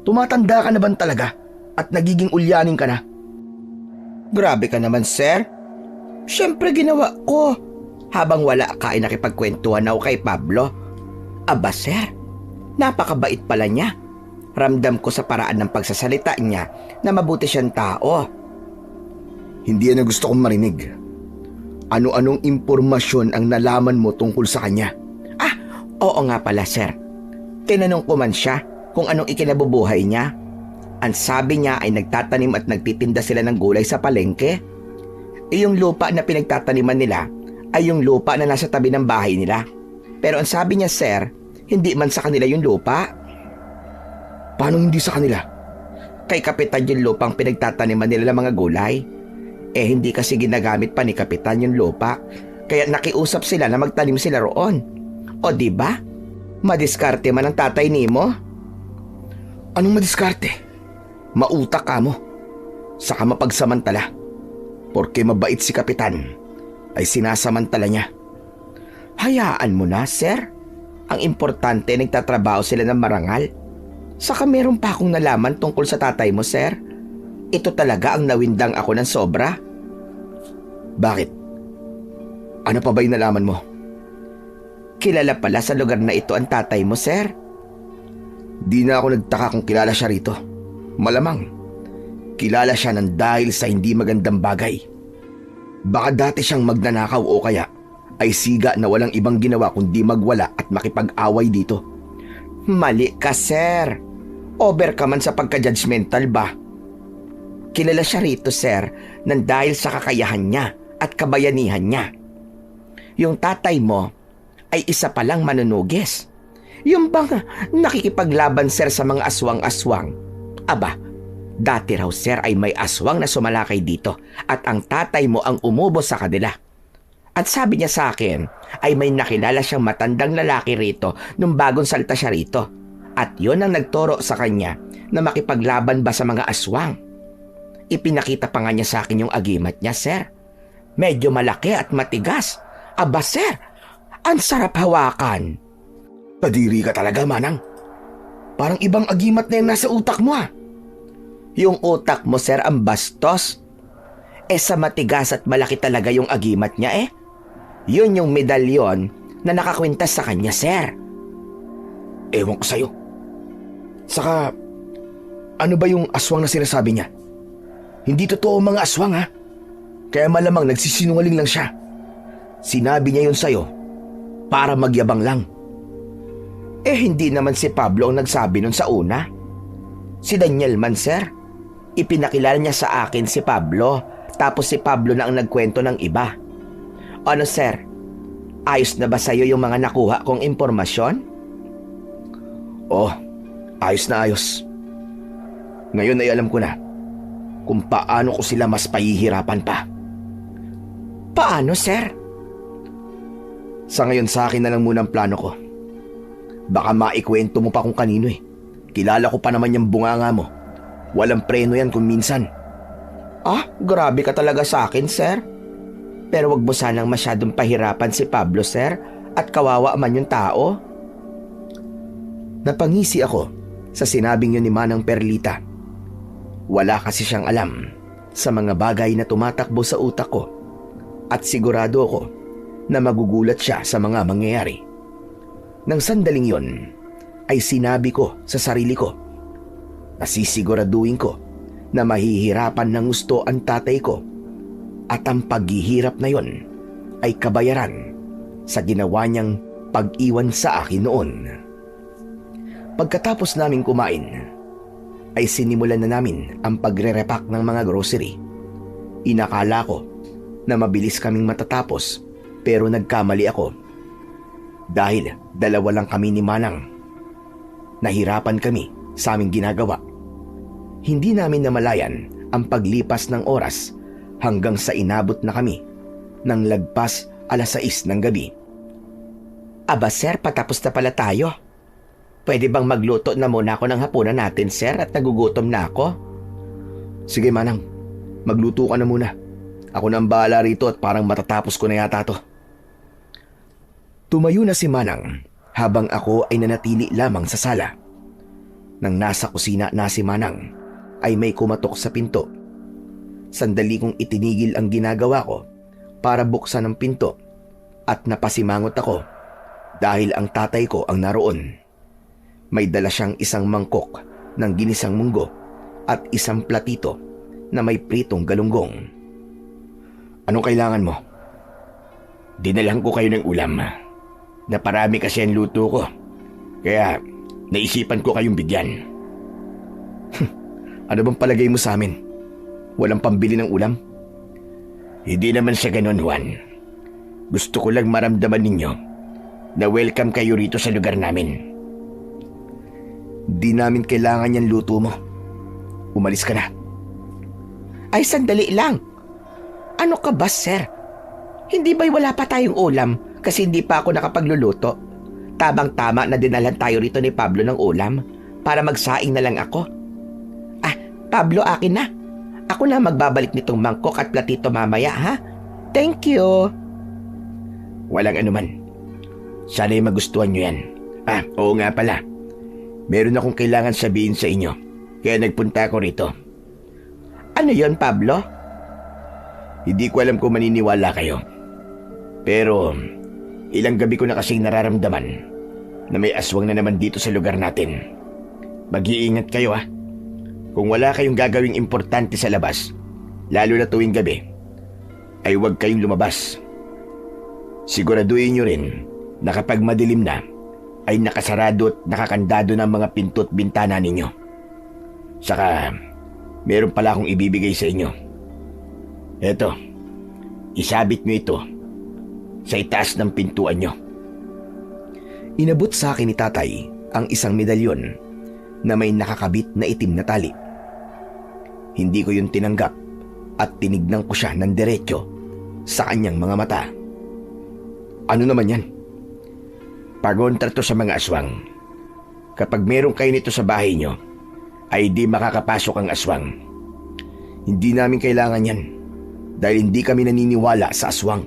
Tumatanda ka na ba talaga at nagiging ulyanin ka na? Grabe ka naman, sir. Siyempre ginawa ko. Habang wala ka ay nakipagkwentuhan ako kay Pablo. Aba, sir, napakabait pala niya. Ramdam ko sa paraan ng pagsasalita niya na mabuti siyang tao. Hindi yan ang gusto kong marinig. Ano-anong impormasyon ang nalaman mo tungkol sa kanya? Oo nga pala, sir. Tinanong ko man siya kung anong ikinabubuhay niya. Ang sabi niya ay nagtatanim at nagtitinda sila ng gulay sa palengke. Yung lupa na pinagtataniman nila ay yung lupa na nasa tabi ng bahay nila. Pero ang sabi niya, sir, hindi man sa kanila yung lupa. Paano hindi sa kanila? Kay kapitan yung lupang pinagtataniman nila ng mga gulay. Hindi kasi ginagamit pa ni kapitan yung lupa. Kaya nakiusap sila na magtanim sila roon. O diba? Madiskarte man ang tatay nimo. Anong madiskarte? Mautak ka mo. Saka mapagsamantala. Porke mabait si kapitan, ay sinasamantala niya. Hayaan mo na, sir. Ang importante, nagtatrabaho sila ng marangal. Saka meron pa akong nalaman tungkol sa tatay mo, sir. Ito talaga ang nawindang ako ng sobra. Bakit? Ano pa ba yung nalaman mo? Kilala pala sa lugar na ito ang tatay mo, sir. Di na ako nagtaka kung kilala siya rito. Malamang, kilala siya ng dahil sa hindi magandang bagay. Baka dati siyang magnanakaw o kaya ay siga na walang ibang ginawa kundi magwala at makipag-away dito. Mali ka, sir. Over ka man sa pagka-judgmental ba? Kilala siya rito, sir, ng dahil sa kakayahan niya at kabayanihan niya. Yung tatay mo ay isa palang manunugis. Yung bang nakikipaglaban, sir, sa mga aswang-aswang. Aba, dati raw, sir, ay may aswang na sumalakay dito at ang tatay mo ang umubo sa kanila. At sabi niya sa akin ay may nakilala siyang matandang lalaki rito nung bagong salta siya rito. At yun ang nagturo sa kanya na makipaglaban ba sa mga aswang. Ipinakita pa nga niya sa akin yung agimat niya, sir. Medyo malaki at matigas. Aba, sir, ang sarap hawakan. Kadiri ka talaga, Manang. Parang ibang agimat na yung nasa utak mo, ah. Yung utak mo, sir, ang bastos. Sa matigas at malaki talaga yung agimat niya, eh. Yun yung medalyon na nakakwintas sa kanya, sir. Ewan ko sa'yo. Saka, ano ba yung aswang na sinasabi niya? Hindi totoo ang mga aswang, ha? Kaya malamang nagsisinungaling lang siya. Sinabi niya yun sa'yo para magyabang lang. Hindi naman si Pablo ang nagsabi nun sa una. Si Daniel man, sir. Ipinakilala niya sa akin si Pablo, tapos si Pablo na ang nagkwento ng iba. Ano sir, ayos na ba sa'yo yung mga nakuha kong impormasyon? Oh, ayos na ayos. Ngayon ay alam ko na kung paano ko sila mas pahihirapan pa. Paano sir? Sa ngayon sa akin na lang muna ang plano ko. Baka maikwento mo pa kung kanino eh. Kilala ko pa naman yung bunganga mo. Walang preno yan kung minsan. Ah, grabe ka talaga sa akin sir. Pero wag mo sanang masyadong pahirapan si Pablo sir, at kawawa man yung tao. Napangisi ako sa sinabing yun ni Manang Perlita. Wala kasi siyang alam sa mga bagay na tumatakbo sa utak ko, at sigurado ako na magugulat siya sa mga mangyayari. Nang sandaling yon ay sinabi ko sa sarili ko na sisiguraduhin ko na mahihirapan ng gusto ang tatay ko, at ang paghihirap na yon ay kabayaran sa ginawa niyang pag-iwan sa akin noon. Pagkatapos naming kumain ay sinimulan na namin ang pagre-repack ng mga grocery. Inakala ko na mabilis kaming matatapos, pero nagkamali ako. Dahil dalawa lang kami ni Manang. Nahirapan kami sa aming ginagawa. Hindi namin namalayan ang paglipas ng oras hanggang sa inabot na kami ng lagpas 6:00 ng gabi. Aba sir, patapos na pala tayo. Pwede bang magluto na muna ako ng hapunan natin sir, at nagugutom na ako? Sige Manang, magluto ka na muna. Ako na ang bahala rito at parang matatapos ko na yata to. Tumayo na si Manang habang ako ay nanatili lamang sa sala. Nang nasa kusina na si Manang ay may kumatok sa pinto. Sandali kong itinigil ang ginagawa ko para buksan ang pinto, at napasimangot ako dahil ang tatay ko ang naroon. May dala siyang isang mangkok ng ginisang munggo at isang platito na may pritong galunggong. Anong kailangan mo? Dinalang ko kayo ng ulam. Naparami kasi ang luto ko, kaya naisipan ko kayong bigyan. Ano bang palagay mo sa amin? Walang pambili ng ulam? Hindi naman sa ganun, Juan. Gusto ko lang maramdaman ninyo na welcome kayo rito sa lugar namin. Di namin kailangan yung luto mo. Umalis ka na. Ay, sandali lang. Ano ka ba, sir? Hindi ba'y wala pa tayong ulam kasi hindi pa ako nakapagluluto? Tamang-tama na dinalhan tayo rito ni Pablo ng ulam para magsaing na lang ako. Ah, Pablo, akin na. Ako na magbabalik nitong mangkok at platito mamaya, ha? Thank you. Walang anuman. Sana'y magustuhan nyo yan. Ah, oo nga pala. Meron akong kailangan sabihin sa inyo, kaya nagpunta ako rito. Ano yon, Pablo? Hindi ko alam kung maniniwala kayo. Pero ilang gabi ko na kasing nararamdaman na may aswang na naman dito sa lugar natin. Mag-iingat kayo ha. Kung wala kayong gagawing importante sa labas, lalo na tuwing gabi, ay huwag kayong lumabas. Siguraduhin nyo rin na kapag madilim na, ay nakasarado at nakakandado ng mga pinto at bintana ninyo. Saka, meron pala akong ibibigay sa inyo. Eto, isabit nyo ito sa itaas ng pintuan nyo. Inabot sa akin ni tatay ang isang medalyon na may nakakabit na itim na tali. Hindi ko yun tinanggap at tinignan ko siya ng diretso sa kanyang mga mata. Ano naman yan? Pagontra to sa mga aswang. Kapag meron kayo nito sa bahay nyo, ay di makakapasok ang aswang. Hindi namin kailangan yan dahil hindi kami naniniwala sa aswang.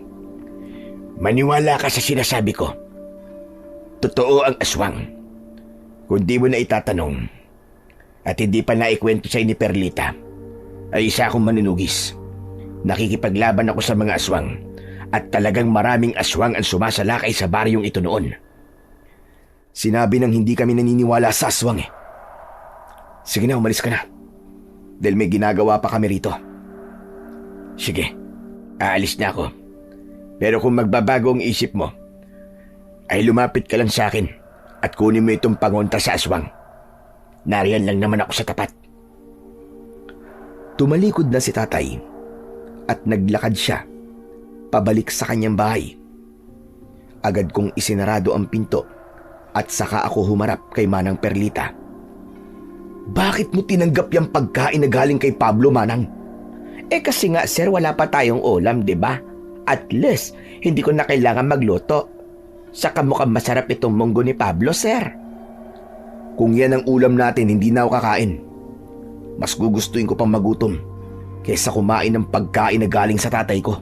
Maniwala ka sa sinasabi ko. Totoo ang aswang. Kung di mo na itatanong at hindi pa naikwento sa'yo ni Perlita, ay isa akong manunugis. Nakikipaglaban ako sa mga aswang at talagang maraming aswang ang sumasalakay sa baryong ito noon. Sinabi nang hindi kami naniniwala sa aswang eh. Sige na, umalis ka na. Dahil may ginagawa pa kami rito. Sige, aalis na ako. Pero kung magbabago ang isip mo, ay lumapit ka lang sa akin at kunin mo itong pangontra sa aswang. Nariyan lang naman ako sa tapat. Tumalikod na si tatay at naglakad siya pabalik sa kanyang bahay. Agad kong isinarado ang pinto at saka ako humarap kay Manang Perlita. Bakit mo tinanggap yung pagkain na galing kay Pablo, Manang? Kasi nga sir, wala pa tayong ulam, di ba? At least, hindi ko na kailangan magluto. Saka mukhang masarap itong munggo ni Pablo, sir. Kung yan ang ulam natin, hindi na ako kakain. Mas gugustuhin ko pang magutom kaysa kumain ng pagkain na galing sa tatay ko.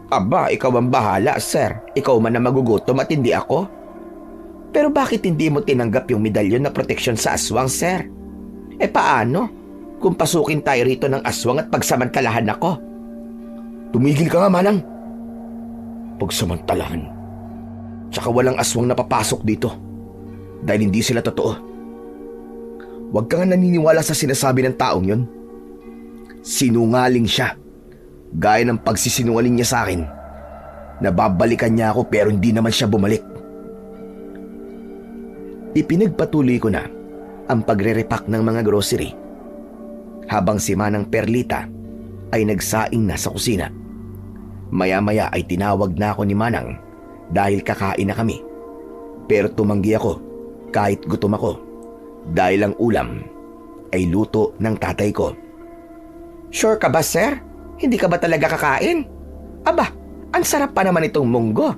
Aba, ikaw ang bahala, sir. Ikaw man na magugutom at hindi ako. Pero bakit hindi mo tinanggap yung medalyon na proteksyon sa aswang, sir? Paano kung pasukin tayo rito ng aswang at pagsamantalahan ako? Tumigil ka nga, Manang. Pagsamantalahan. Tsaka walang aswang na papasok dito dahil hindi sila totoo. Huwag ka nga naniniwala sa sinasabi ng taong yun. Sinungaling siya. Gaya ng pagsisinungaling niya sa akin. Nababalikan niya ako pero hindi naman siya bumalik. Ipinagpatuloy ko na ang pagre-repack ng mga grocery habang si Manang Perlita ay nagsaing na sa kusina. Maya-maya ay tinawag na ako ni Manang dahil kakain na kami. Pero tumanggi ako kahit gutom ako dahil ang ulam ay luto ng tatay ko. Sure ka ba, sir? Hindi ka ba talaga kakain? Aba, ang sarap pa naman itong munggo.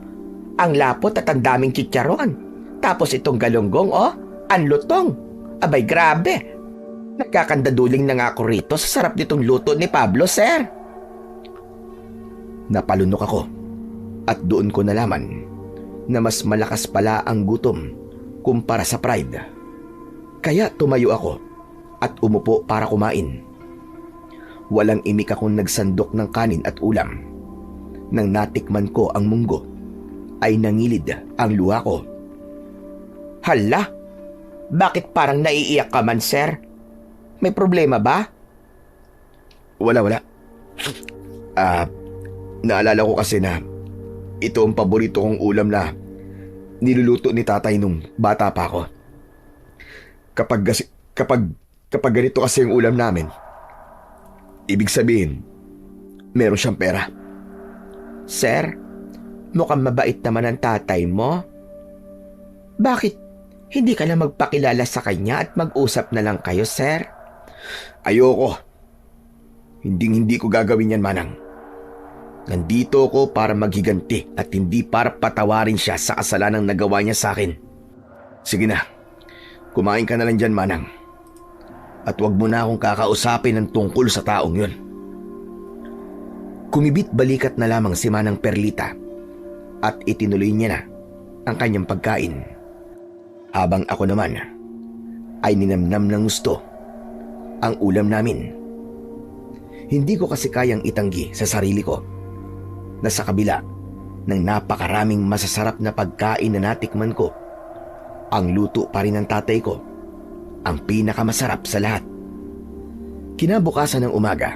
Ang lapot at ang daming chicharon. Tapos itong galunggong, ang lutong. Abay, grabe. Nagkakandaduling na nga ako rito sa sarap nitong luto ni Pablo, sir. Napalunok ako at doon ko nalaman na mas malakas pala ang gutom kumpara sa pride. Kaya tumayo ako at umupo para kumain. Walang imik akong nagsandok ng kanin at ulam. Nang natikman ko ang munggo, ay nangilid ang luha ko. Hala, bakit parang naiiyak ka man, sir? May problema ba? Wala. Naalala ko kasi na ito ang paborito kong ulam na niluluto ni tatay nung bata pa ako. Kapag ganito kasi yung ulam namin, ibig sabihin, meron siyang pera. Sir, mukhang mabait naman ang tatay mo. Bakit hindi ka na magpakilala sa kanya at mag-usap na lang kayo, sir? Ayoko. Hindi ko gagawin yan, Manang. Nandito ako para maghiganti at hindi para patawarin siya sa kasalanang nagawa niya sa akin. Sige na, kumain ka na lang dyan, Manang. At wag mo na akong kakausapin ng tungkol sa taong yun. Kumibit balikat na lamang si Manang Perlita at itinuloy niya na ang kanyang pagkain. Habang ako naman ay ninamnam ng gusto ang ulam namin. Hindi ko kasi kayang itanggi sa sarili ko na sa kabila ng napakaraming masasarap na pagkain na natikman ko, ang luto pa rin ng tatay ko ang pinakamasarap sa lahat. Kinabukasan ng umaga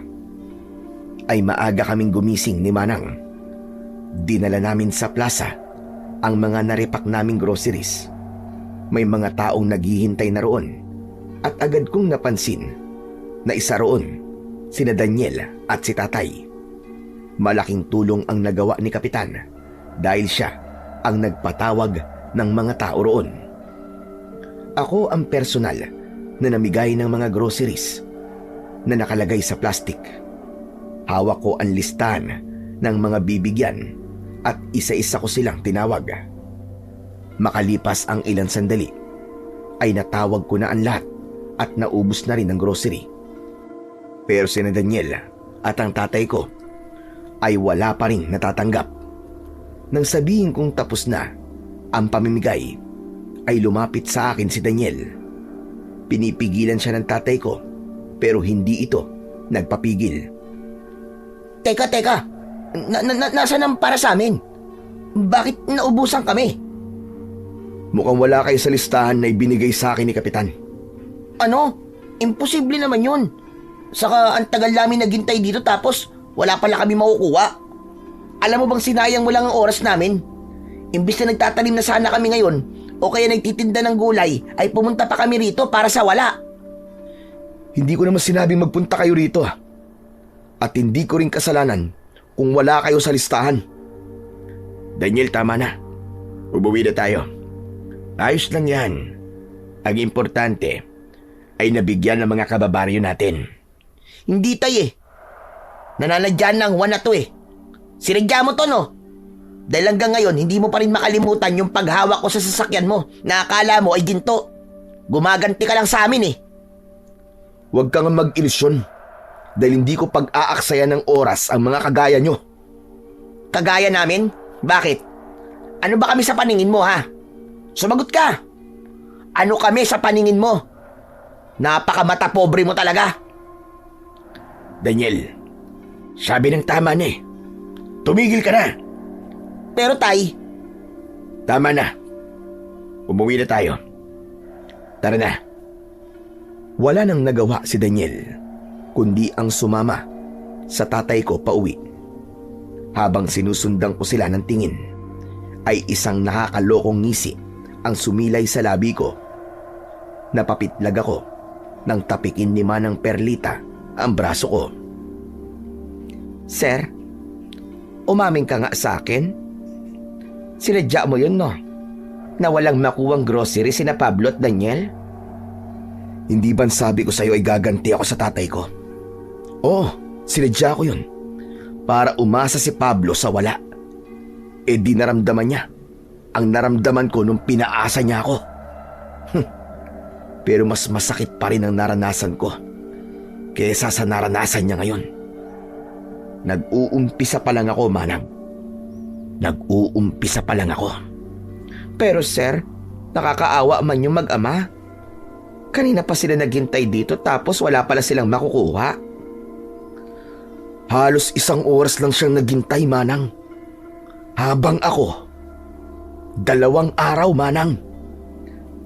ay maaga kaming gumising ni Manang. Dinala namin sa plaza ang mga narepak naming groceries. May mga taong naghihintay na roon at agad kong napansin na isa roon sina Daniel at si tatay. Malaking tulong ang nagawa ni Kapitan dahil siya ang nagpatawag ng mga tao roon. Ako ang personal na namigay ng mga groceries na nakalagay sa plastic. Hawak ko ang listahan ng mga bibigyan at isa-isa ko silang tinawag. Makalipas ang ilang sandali, ay natawag ko na ang lahat at naubos na rin ang grocery. Pero si Daniel at ang tatay ko ay wala pa rin natatanggap. Nang sabihin kong tapos na ang pamimigay, ay lumapit sa akin si Daniel. Pinipigilan siya ng tatay ko pero hindi ito nagpapigil. Teka. Nasaan ang para sa amin? Bakit naubusan kami? Mukhang wala kayo sa listahan na ibinigay sa akin ni Kapitan. Ano? Imposible naman yun. Saka ang tagal namin naghintay dito tapos wala pala kami makukuha. Alam mo bang sinayang mo lang ang oras namin? Imbis na nagtatanim na sana kami ngayon o kaya nagtitinda ng gulay ay pumunta pa kami rito para sa wala. Hindi ko naman sinabing magpunta kayo rito. At hindi ko rin kasalanan kung wala kayo sa listahan. Daniel, tama na. Ubuwi na tayo. Ayos lang yan. Ang importante ay nabigyan ng mga kababaryo natin. Hindi tay eh. Nananadyan ng Juan na to eh. Sinadya mo to no? Dahil hanggang ngayon, hindi mo pa rin makalimutan yung paghawak ko sa sasakyan mo na akala mo ay ginto. Gumaganti ka lang sa amin eh. Huwag kang mag-ilusyon dahil hindi ko pag-aaksayan ng oras ang mga kagaya nyo. Kagaya namin? Bakit? Ano ba kami sa paningin mo ha? Sumagot ka. Ano kami sa paningin mo? Napakamata pobre mo talaga. Daniel, sabi ng tama na eh. Tumigil ka na. Pero tay, Tama na. Umuwi na tayo. Tara na. Wala nang nagawa si Daniel, kundi ang sumama sa tatay ko pauwi. Habang sinusundan ko sila ng tingin, ay isang nakakalokong ngisi ang sumilay sa labi ko. Napapitlag ako nang tapikin ni Manang Perlita ang braso ko. Sir, umamin ka nga sa akin. Sinadya mo yun, no? Na walang makuwang grocery sina Pablo at Daniel? Hindi ba sabi ko sa'yo ay gaganti ako sa tatay ko? Oo, sinadya ko yun. Para umasa si Pablo sa wala. Eh di naramdaman niya ang naramdaman ko nung pinaasa niya ako. Pero mas masakit pa rin ang naranasan ko kesa sa naranasan niya ngayon. Nag-uumpisa pa lang ako, Manang. Nag-uumpisa pa lang ako. Pero sir, nakakaawa man yung mag-ama. Kanina pa sila naghintay dito tapos wala pala silang makukuha. Halos 1 oras lang siyang naghintay, Manang. Habang ako, 2 araw, Manang.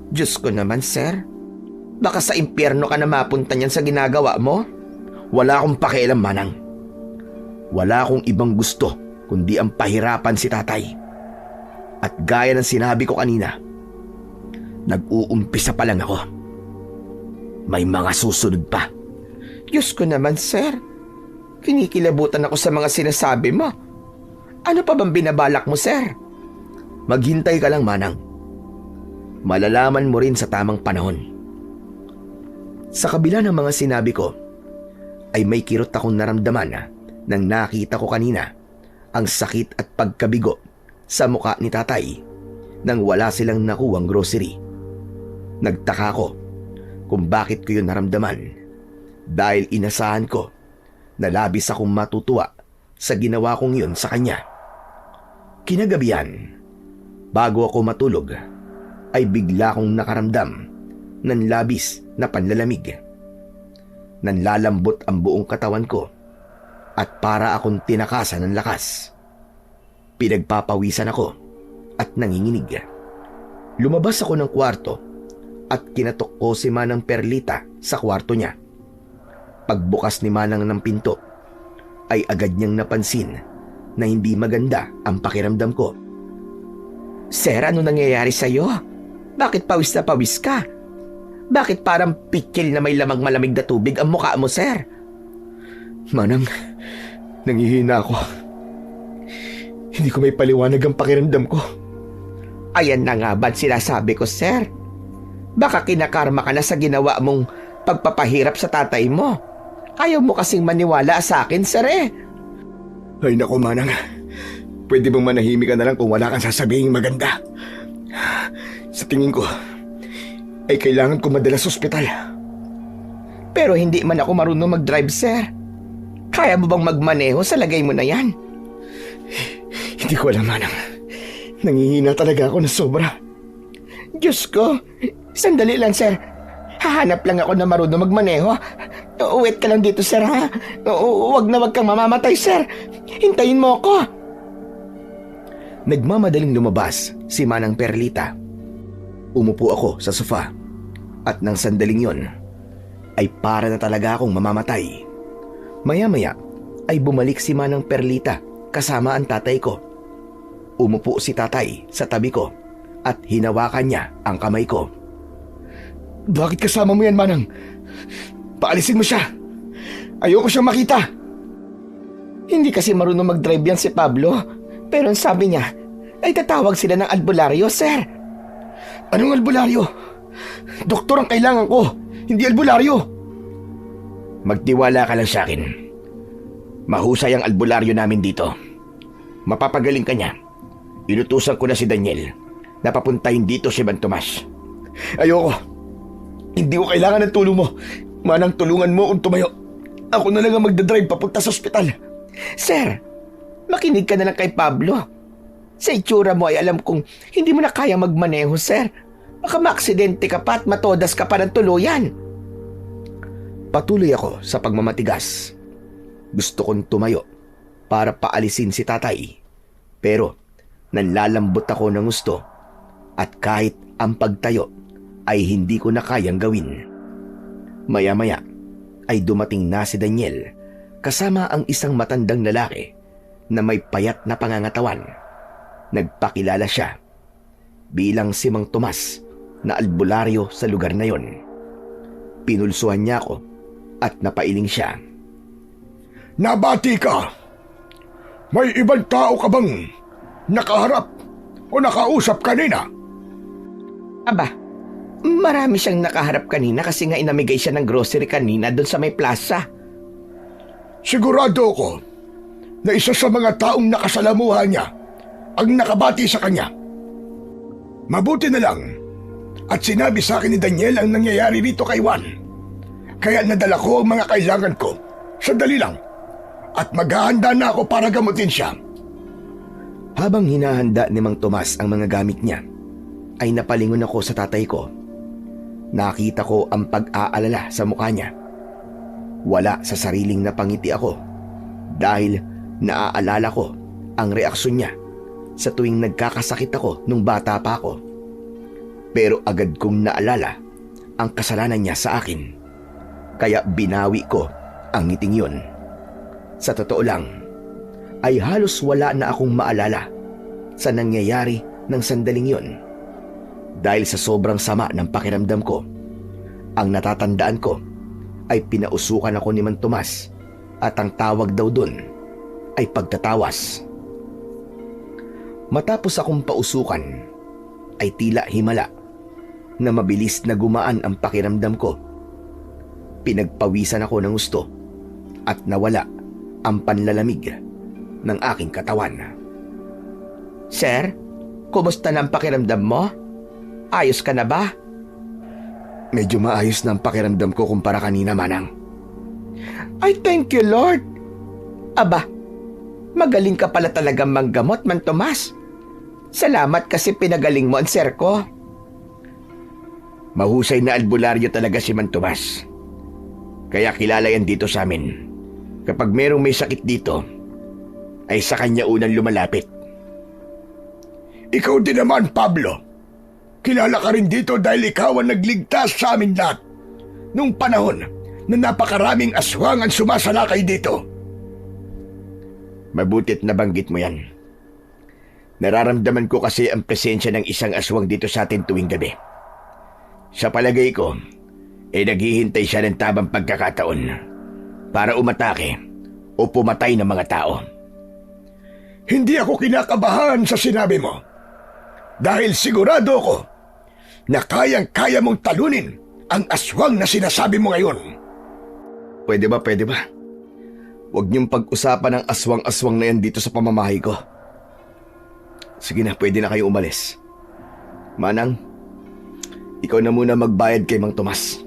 Diyos ko naman, sir. Baka sa impyerno ka na mapunta niyan sa ginagawa mo? Wala akong pakialam, Manang. Wala akong ibang gusto kundi ang pahirapan si tatay. At gaya ng sinabi ko kanina, nag-uumpisa pa lang ako. May mga susunod pa. Diyos ko naman, sir. Kinikilabutan ako sa mga sinasabi mo. Ano pa bang binabalak mo, sir? Maghintay ka lang, Manang. Malalaman mo rin sa tamang panahon. Sa kabila ng mga sinabi ko, ay may kirot akong naramdaman nang nakita ko kanina ang sakit at pagkabigo sa muka ni tatay nang wala silang nakuwang grocery. Nagtaka ko kung bakit ko yun naramdaman dahil inasahan ko na labis akong matutuwa sa ginawa kong yun sa kanya. Kinagabihan, bago ako matulog, ay bigla kong nakaramdam ng labis na panlalamig. Nanlalambot ang buong katawan ko at para akong tinakasan ng lakas. Pinagpapawisan ako at nanginginig. Lumabas ako ng kwarto at kinatok ko si Manang Perlita sa kwarto niya. Pagbukas ni Manang ng pinto, ay agad niyang napansin na hindi maganda ang pakiramdam ko. Sir, ano nangyayari sa'yo? Bakit pawis na pawis ka? Bakit parang pitsil na may lamang malamig na tubig ang mukha mo, sir? Manang, nangihina ako. Hindi ko may paliwanag ang pakiramdam ko. Ayan na nga ba't sinasabi ko, sir? Baka kinakarma ka na sa ginawa mong pagpapahirap sa tatay mo. Ayaw mo kasing maniwala sa akin, sir eh. Ay naku, Manang. Pwede bang manahimik ka na lang kung wala kang sasabihin maganda? Sa tingin ko, ay kailangan ko madala sa ospital. Pero hindi man ako marunong mag-drive, sir. Kaya mo bang magmaneho sa lagay mo na yan? Hindi ko alam, Manang. Nangihina talaga ako na sobra. Diyos ko, sandali lang, sir. Hahanap lang ako na marunong magmaneho. Uwit ka lang dito, sir, ha? Huwag na wag kang mamamatay, sir. Hintayin mo ako. Nagmamadaling lumabas si Manang Perlita. Umupo ako sa sofa at nang sandaling yon ay para na talaga akong mamamatay. Maya-maya ay bumalik si Manang Perlita kasama ang tatay ko. Umupo si tatay sa tabi ko at hinawakan niya ang kamay ko. Bakit kasama mo yan, Manang? Paalisin mo siya. Ayoko siyang makita. Hindi kasi marunong mag-drive yan si Pablo. Pero ang sabi niya, ay tatawag sila ng albularyo, sir. Anong albularyo? Doktor ang kailangan ko, hindi albularyo. Magtiwala ka lang sa akin. Mahusay ang albularyo namin dito. Mapapagaling ka niya. Inutusan ko na si Daniel na papuntahin dito si Mang Tomas. Ayoko. Hindi ko kailangan ng tulong mo. Manang tulungan mo kung tumayo. Ako na lang ang magdadrive papunta sa ospital. Sir, makinig ka na lang kay Pablo. Sa itsura mo ay alam kong hindi mo na kaya magmaneho, sir. Baka maaksidente ka pa at matodas ka pa ng tuluyan. Patuloy ako sa pagmamatigas. Gusto kong tumayo para paalisin si tatay. Pero nanlalambot ako ng gusto at kahit ang pagtayo ay hindi ko na kayang gawin. Maya-maya ay dumating na si Daniel kasama ang isang matandang lalaki na may payat na pangangatawan. Nagpakilala siya bilang si Mang Tomas na albularyo sa lugar na yon. Pinulsuhan niya ako at napailing siya. Nabati ka! May ibang tao ka bang nakaharap o nakausap kanina? Aba, marami siyang nakaharap kanina kasi nga inamigay siya ng grocery kanina doon sa may plaza. Sigurado ako na isa sa mga taong nakasalamuha niya ang nakabati sa kanya. Mabuti na lang at sinabi sa akin ni Daniel ang nangyayari rito kay Juan. Kaya nadala ko ang mga kailangan ko. Sandali lang at maghahanda na ako para gamutin siya. Habang hinahanda ni Mang Tomas ang mga gamit niya, ay napalingon ako sa tatay ko. Nakita ko ang pag-aalala sa mukha niya. Wala sa sariling napangiti ako dahil naaalala ko ang reaksyon niya sa tuwing nagkakasakit ako nung bata pa ako. Pero agad kong naalala ang kasalanan niya sa akin. Kaya binawi ko ang ngiting yun. Sa totoo lang, ay halos wala na akong maalala sa nangyayari ng sandaling yun. Dahil sa sobrang sama ng pakiramdam ko, ang natatandaan ko ay pinausukan ako ni Mang Tomas at ang tawag daw dun ay pagtatawas. Matapos akong pausukan, ay tila himala na mabilis na gumaan ang pakiramdam ko. Pinagpawisan ako ng gusto at nawala ang panlalamig ng aking katawan. Sir, kumusta na ang pakiramdam mo? Ayos ka na ba? Medyo maayos na ang pakiramdam ko kumpara kanina, Manang. Ay, thank you, Lord. Aba, magaling ka pala talagang manggamot, Mang Tomas. Salamat kasi pinagaling mo ang sir ko. Mahusay na albularyo talaga si Mang Tomas. Kaya kilala yan dito sa amin. Kapag merong may sakit dito, ay sa kanya unang lumalapit. Ikaw din naman, Pablo. Kilala ka rin dito dahil ikaw ang nagligtas sa amin lahat nung panahon na napakaraming aswang ang sumasalakay dito. Mabutit nabanggit mo yan. Nararamdaman ko kasi ang presensya ng isang aswang dito sa atin tuwing gabi. Sa palagay ko, naghihintay siya ng tamang pagkakataon para umatake o pumatay ng mga tao. Hindi ako kinakabahan sa sinabi mo dahil sigurado ako na kayang-kaya mong talunin ang aswang na sinasabi mo ngayon. Pwede ba? Huwag niyong pag-usapan ang aswang-aswang na yan dito sa pamamahay ko. Sige na, pwede na kayo umalis. Manang, ikaw na muna magbayad kay Mang Tomas.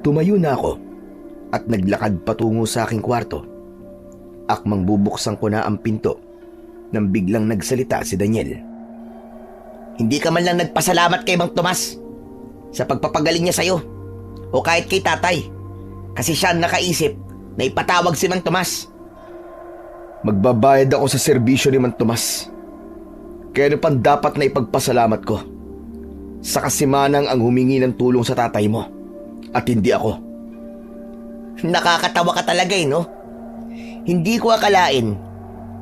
Tumayo na ako at naglakad patungo sa aking kwarto. Akmang bubuksan ko na ang pinto nang biglang nagsalita si Daniel. Hindi ka man lang nagpasalamat kay Mang Tomas sa pagpapagaling niya sa'yo o kahit kay tatay kasi siya ang nakaisip na ipatawag si Mang Tomas. Magbabayad ako sa serbisyo ni Mang Tomas. Kaya ano pang dapat na ipagpasalamat ko? Sa kasimanang ang humingi ng tulong sa tatay mo at hindi ako. Nakakatawa ka talaga no? Hindi ko akalain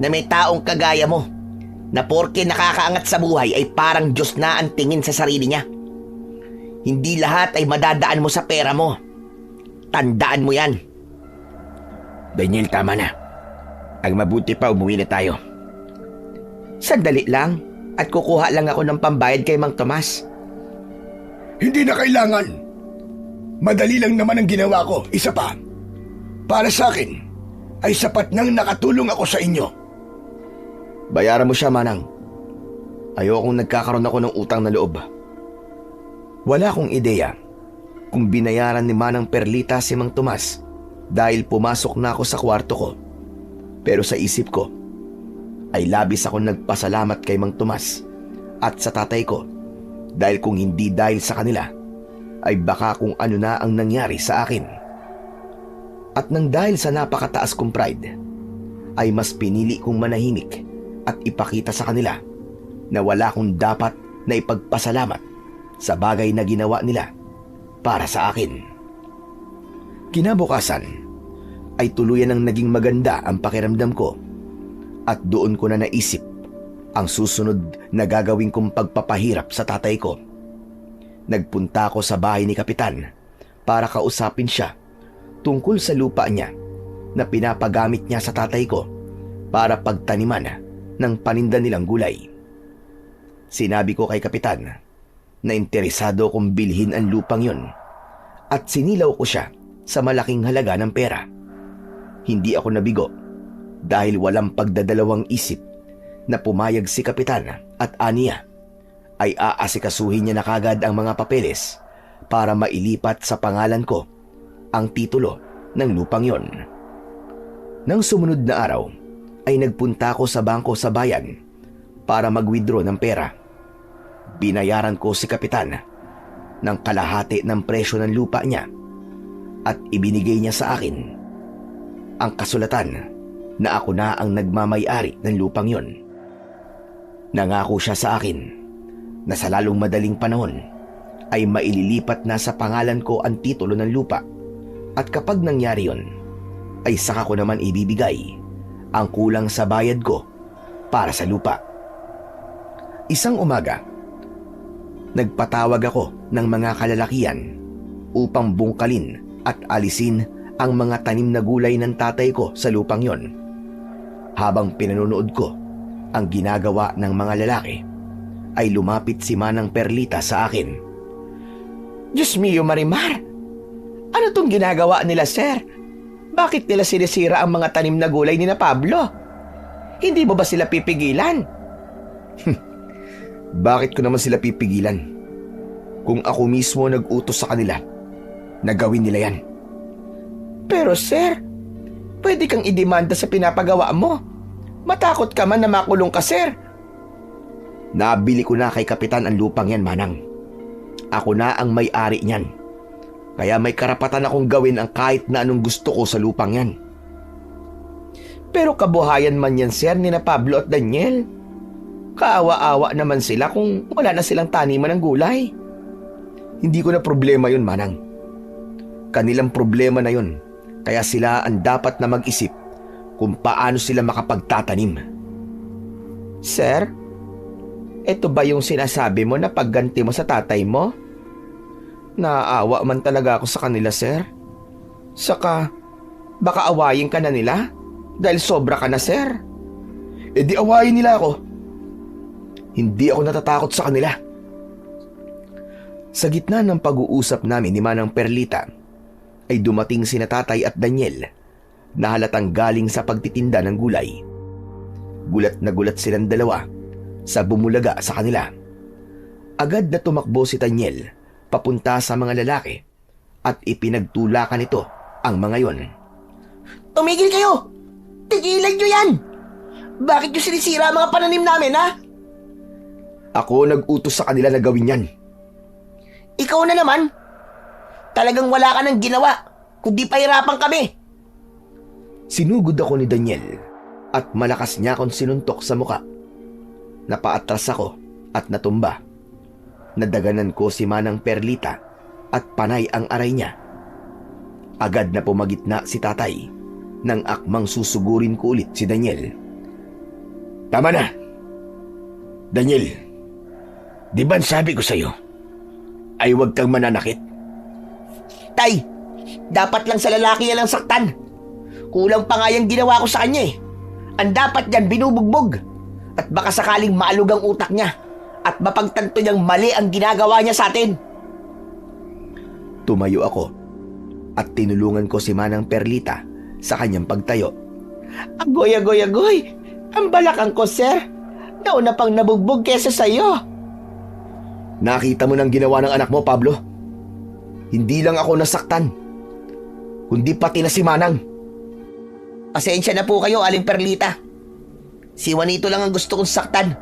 na may taong kagaya mo na porke nakakaangat sa buhay ay parang Diyos na ang tingin sa sarili niya. Hindi lahat ay madadaan mo sa pera mo. Tandaan mo yan. Daniel, tama na. Ang mabuti pa, umuwi na tayo. Sandali lang at kukuha lang ako ng pambayad kay Mang Tomas. Hindi na kailangan. Madali lang naman ang ginawa ko. Isa pa, para sa akin, ay sapat nang nakatulong ako sa inyo. Bayaran mo siya, Manang. Ayokong nagkakaroon ako ng utang na loob. Wala akong ideya kung binayaran ni Manang Perlita si Mang Tomas dahil pumasok na ako sa kwarto ko. Pero sa isip ko, ay labis akong nagpasalamat kay Mang Tomas at sa tatay ko dahil kung hindi dahil sa kanila, ay baka kung ano na ang nangyari sa akin. At nang dahil sa napakataas kong pride, ay mas pinili kong manahimik at ipakita sa kanila na wala akong dapat na ipagpasalamat sa bagay na ginawa nila para sa akin. Kinabukasan ay tuluyan ang naging maganda ang pakiramdam ko at doon ko na naisip ang susunod na gagawin kong pagpapahirap sa tatay ko. Nagpunta ako sa bahay ni Kapitan para kausapin siya tungkol sa lupa niya na pinapagamit niya sa tatay ko para pagtaniman ng paninda nilang gulay. Sinabi ko kay Kapitan na interesado kong bilhin ang lupang yon at sinilaw ko siya sa malaking halaga ng pera. Hindi ako nabigo dahil walang pagdadalawang isip na pumayag si Kapitan at aniya ay aasikasuhin niya na kagad ang mga papeles para mailipat sa pangalan ko ang titulo ng lupang yon. Nang sumunod na araw ay nagpunta ako sa bangko sa bayan para mag-withdraw ng pera. Binayaran ko si Kapitan ng kalahati ng presyo ng lupa niya at ibinigay niya sa akin ang kasulatan na ako na ang nagmamay-ari ng lupang yon. Nangako siya sa akin na sa lalong madaling panahon ay maililipat na sa pangalan ko ang titulo ng lupa at kapag nangyari yon ay saka ko naman ibibigay ang kulang sa bayad ko para sa lupa. Isang umaga, nagpatawag ako ng mga kalalakian upang bungkalin at alisin ang mga tanim na gulay ng tatay ko sa lupang yon. Habang pinanonood ko ang ginagawa ng mga lalaki, ay lumapit si Manang Perlita sa akin. Diyos mio, Marimar! Ano tong ginagawa nila, sir? Bakit nila sinisira ang mga tanim na gulay ni na Pablo? Hindi mo ba sila pipigilan? Bakit ko naman sila pipigilan? Kung ako mismo nag-utos sa kanila, nagawin nila yan. Pero sir, pwede kang idemanda sa pinapagawa mo. Matakot ka man na makulong ka, sir. Nabili ko na kay Kapitan ang lupang yan, Manang. Ako na ang may-ari niyan. Kaya may karapatan akong gawin ang kahit na anong gusto ko sa lupang yan. Pero kabuhayan man yan, sir, ni na Pablo at Daniel. Kaawa-awa naman sila kung wala na silang taniman ng gulay. Hindi ko na problema yun, Manang. Kanilang problema na yun. Kaya sila ang dapat na mag-isip kung paano sila makapagtatanim. Sir, ito ba yung sinasabi mo na pagganti mo sa tatay mo? Naaawa man talaga ako sa kanila, sir. Saka, baka awayin ka na nila dahil sobra ka na, sir. E di awayin nila ako. Hindi ako natatakot sa kanila. Sa gitna ng pag-uusap namin ni Manang Perlita, ay dumating sina Tatay at Daniel na halatang galing sa pagtitinda ng gulay. Gulat na gulat silang dalawa sa bumulaga sa kanila. Agad na tumakbo si Daniel papunta sa mga lalaki at ipinagtulakan nito ang mga yon. Tumigil kayo! Tigilan nyo yan! Bakit nyo sinisira ang mga pananim namin, ha? Ako nag-utos sa kanila na gawin yan. Ikaw na naman. Talagang wala ka nang ginawa, kundi pahirapan kami. Sinugod ako ni Daniel at malakas niya akong sinuntok sa muka. Napaatras ako at natumba. Nadaganan ko si Manang Perlita at panay ang aray niya. Agad na pumagitna si tatay nang akmang susugurin ko ulit si Daniel. Tama na! Daniel, di ba sabi ko sa'yo ay huwag kang mananakit? Tay, Dapat lang sa lalaki niya lang saktan. Kulang pa nga yung ginawa ko sa kanya eh. Ang dapat dyan, binubugbog. At baka sakaling maalog ang utak niya at mapagtanto niyang mali ang ginagawa niya sa atin. Tumayo ako at tinulungan ko si Manang Perlita sa kanyang pagtayo. Agoy, agoy, agoy. Ang balakang ko, sir. Nauna pang nabugbog kesa sa'yo. Nakita mo nang ginawa ng anak mo, Pablo? Hindi lang ako nasaktan, kundi pati na si Manang. Pasensya na po kayo, Aling Perlita. Si Juanito lang ang gusto kong saktan.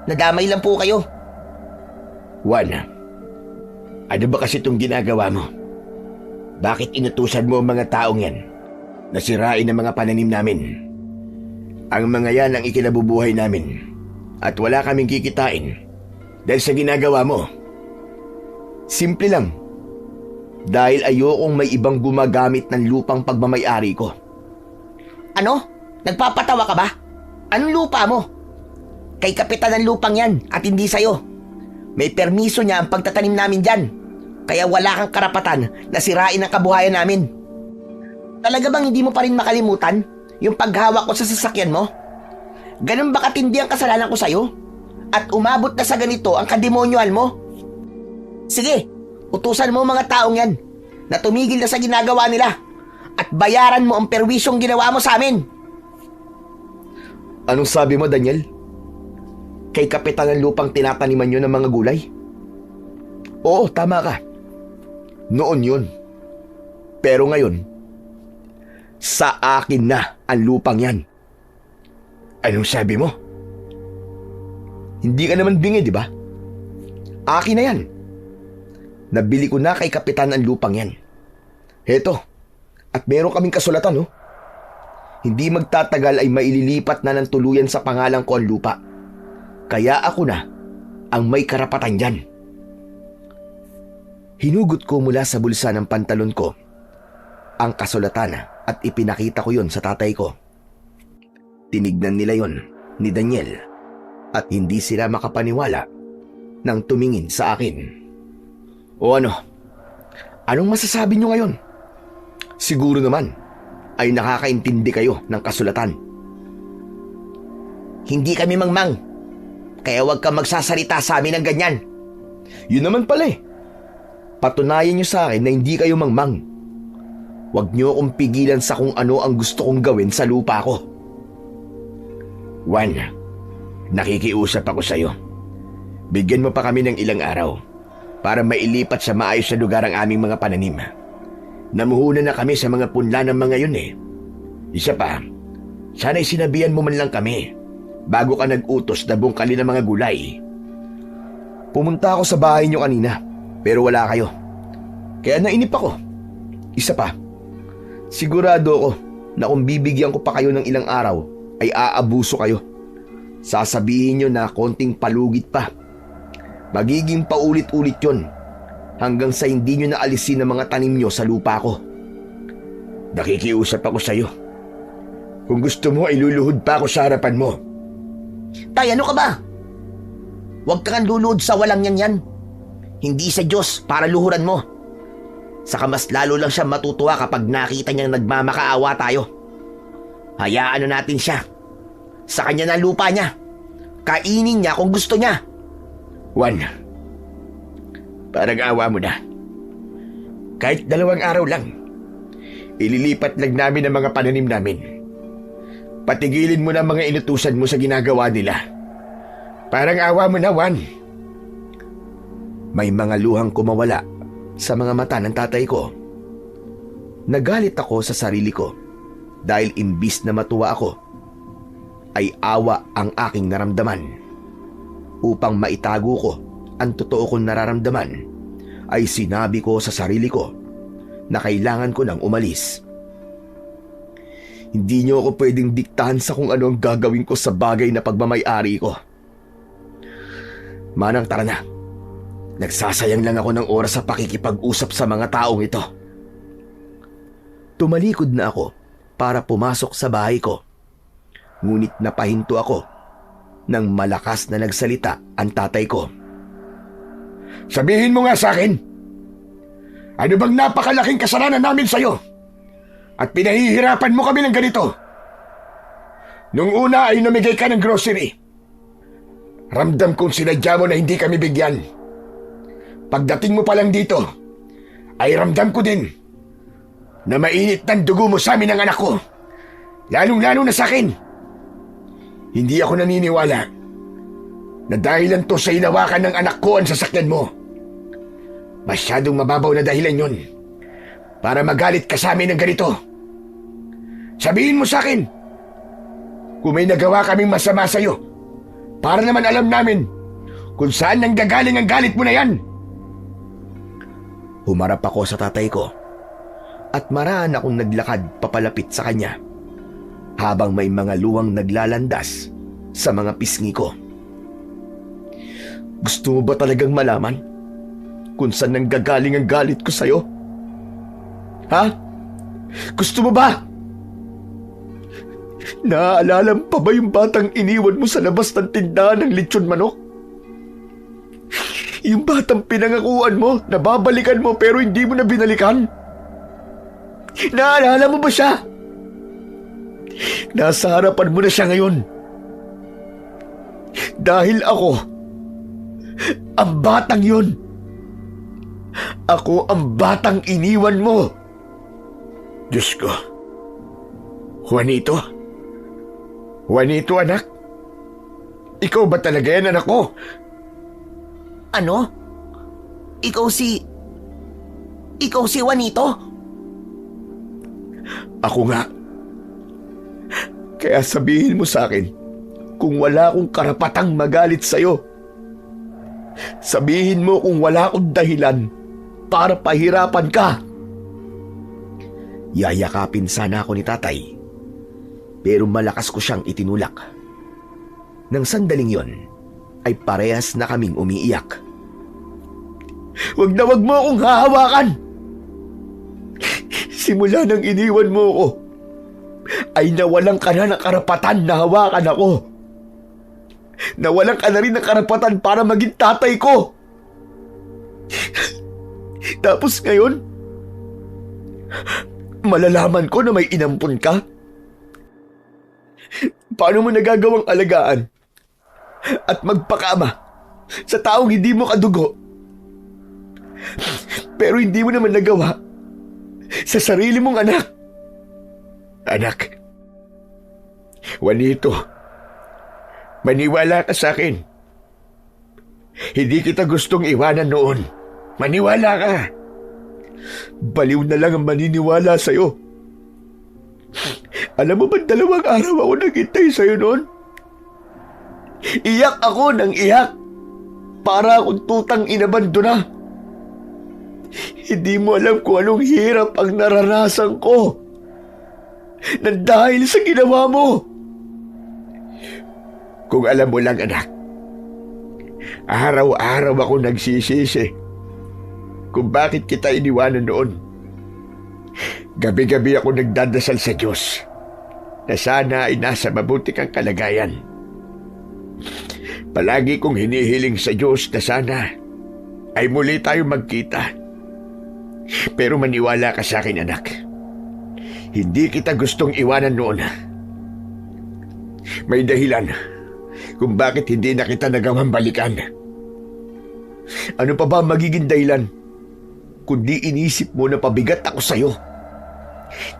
Nadamay lang po kayo. Juan, ano ba kasi itong ginagawa mo? Bakit inutusan mo ang mga taong yan na sirain ang mga pananim namin? Ang mga yan ang ikinabubuhay namin at wala kaming kikitain dahil sa ginagawa mo. Simple lang. Dahil ayokong may ibang gumagamit ng lupang pagmamay-ari ko. Ano? Nagpapatawa ka ba? Anong lupa mo? Kay kapitan ng lupang yan at hindi sa'yo. May permiso niya ang pagtatanim namin dyan. Kaya wala kang karapatan na sirain ang kabuhayan namin. Talaga bang hindi mo pa rin makalimutan yung paghawak ko sa sasakyan mo? Ganun ba katindi ang kasalanan ko sa'yo? At umabot na sa ganito ang kademonyohan mo? Sige, utusan mo mga taong yan na tumigil na sa ginagawa nila at bayaran mo ang perwisyong ginawa mo sa amin. Anong sabi mo, Daniel? Kay kapitan ng lupang tinataniman nyo ng mga gulay? Oo, tama ka. Noon yun. Pero ngayon, sa akin na ang lupang yan. Anong sabi mo? Hindi ka naman bingi, di ba? Akin na yan. Nabili ko na kay kapitan ang lupang yan. Heto, at meron kaming kasulatan, oh. Hindi magtatagal ay maililipat na ng tuluyan sa pangalan ko ang lupa. Kaya ako na ang may karapatan dyan. Hinugot ko mula sa bulsa ng pantalon ko ang kasulatan at ipinakita ko yon sa tatay ko. Tinignan nila yon ni Daniel at hindi sila makapaniwala nang tumingin sa akin. O ano? Anong masasabi nyo ngayon? Siguro naman ay nakakaintindi kayo ng kasulatan. Hindi kami mangmang. Kaya huwag kang magsasalita sa amin ng ganyan. Yun naman pala eh. Patunayan nyo sa akin na hindi kayo mangmang. Huwag nyo akong pigilan sa kung ano ang gusto kong gawin sa lupa ko. Juan, nakikiusap ako sa'yo. Bigyan mo pa kami ng ilang araw para mailipat sa maayos na lugar ang aming mga pananim. Namuhunan na kami sa mga punla ng mga yun eh. Isa pa, sana'y sinabihan mo man lang kami bago ka nag-utos na bungkalin ang mga gulay. Pumunta ako sa bahay niyo kanina pero wala kayo. Kaya nainip ako. Isa pa, sigurado ako na kung bibigyan ko pa kayo ng ilang araw ay aabuso kayo. Sasabihin nyo na konting palugit pa. Magiging paulit-ulit yon hanggang sa hindi nyo naalisin ang mga tanim nyo sa lupa ko. Nakikiusap ako sa'yo. Kung gusto mo, iluluhod pa ako sa harapan mo. Tay, ano ka ba? Huwag kang luluhod sa walang yan. Hindi sa Diyos para luhuran mo. Saka mas lalo lang siya matutuwa kapag nakita niyang nagmamakaawa tayo. Hayaan na natin siya. Sa kanya na lupa niya. Kainin niya kung gusto niya. Juan, parang awa mo na. Kahit 2 araw lang, ililipat lang namin ang mga pananim namin. Patigilin mo na mga inutusan mo sa ginagawa nila. Parang awa mo na, Juan. May mga luhang kumawala sa mga mata ng tatay ko. Nagalit ako sa sarili ko dahil imbis na matuwa ako, ay awa ang aking naramdaman. Upang maitago ko ang totoo kong nararamdaman, ay sinabi ko sa sarili ko na kailangan ko nang umalis. Hindi niyo ako pwedeng diktahan sa kung ano ang gagawin ko sa bagay na pagmamay-ari ko. Manang, tara na. Nagsasayang lang ako ng oras sa pakikipag-usap sa mga taong ito. Tumalikod na ako para pumasok sa bahay ko. Ngunit napahinto ako nang malakas na nagsalita ang tatay ko. Sabihin mo nga sa akin, Ano bang napakalaking kasalanan namin sa'yo? At pinahihirapan mo kami ng ganito. Nung una ay namigay ka ng grocery. Ramdam kong sinadya mo na hindi kami bigyan. Pagdating mo pa lang dito, ay ramdam ko din na mainit ng dugo mo sa amin ang anak ko. Lalong-lalo na sa akin. Hindi ako naniniwala na dahilan to sa hinawakan ng anak ko ang sasakyan mo. Masyadong mababaw na dahilan yon para magalit ka sa amin ng ganito. Sabihin mo sa akin kung may nagawa kaming masama sa'yo, para naman alam namin kung saan nanggagaling ang galit mo na yan. Humarap ako sa tatay ko at maraan akong naglakad papalapit sa kanya habang may mga luwang naglalandas sa mga pisngi ko. Gusto mo ba talagang malaman kung saan nanggagaling ang galit ko sa'yo? Ha? Gusto mo ba? Naaalala mo pa ba yung batang iniwan mo sa labas ng tindahan ng lechon manok? Yung batang pinangakuan mo, na babalikan mo pero hindi mo na binalikan? Naalala mo ba siya? Nasa harapan mo na siya ngayon. Dahil ako, ang batang yun. Ako ang batang iniwan mo. Diyos ko. Juanito? Juanito, anak? Ikaw ba talaga yan, anak ko? Ano? Ikaw si Juanito? Ako nga. Kaya sabihin mo sa akin kung wala akong karapatang magalit sa'yo. Sabihin mo kung wala akong dahilan para pahirapan ka. Yayakapin sana ako ni tatay, pero malakas ko siyang itinulak. Nang sandaling yon, ay parehas na kaming umiiyak. Wag mo akong hahawakan! Simula nang iniwan mo ako, ay nawalan ka na ng karapatan na hawakan ako. Nawalan ka na rin ng karapatan para maging tatay ko. Tapos ngayon, malalaman ko na may inampun ka? Paano mo nagagawang alagaan at magpakama sa taong hindi mo kadugo? Pero hindi mo naman nagawa sa sarili mong anak. Anak, Juanito, maniwala ka sa akin. Hindi kita gustong iwanan noon. Maniwala ka. Baliw na lang ang maniniwala sa'yo. Alam mo ba 2 araw ako naghintay sa'yo noon? Iyak ako ng iyak para akong tutang inabandona. Hindi mo alam kung anong hirap ang naranasan ko na dahil sa ginawa mo. Kung alam mo lang, anak, araw-araw ako nagsisisi kung bakit kita iniwanan noon. Gabi-gabi ako nagdadasal sa Diyos na sana ay nasa mabuti kang kalagayan. Palagi kong hinihiling sa Diyos na sana ay muli tayo magkita. Pero maniwala ka sa akin, anak. Hindi kita gustong iwanan noon. May dahilan kung bakit hindi na kita nagawang balikan. Ano pa ba magiging dahilan kundi inisip mo na pabigat ako sa'yo,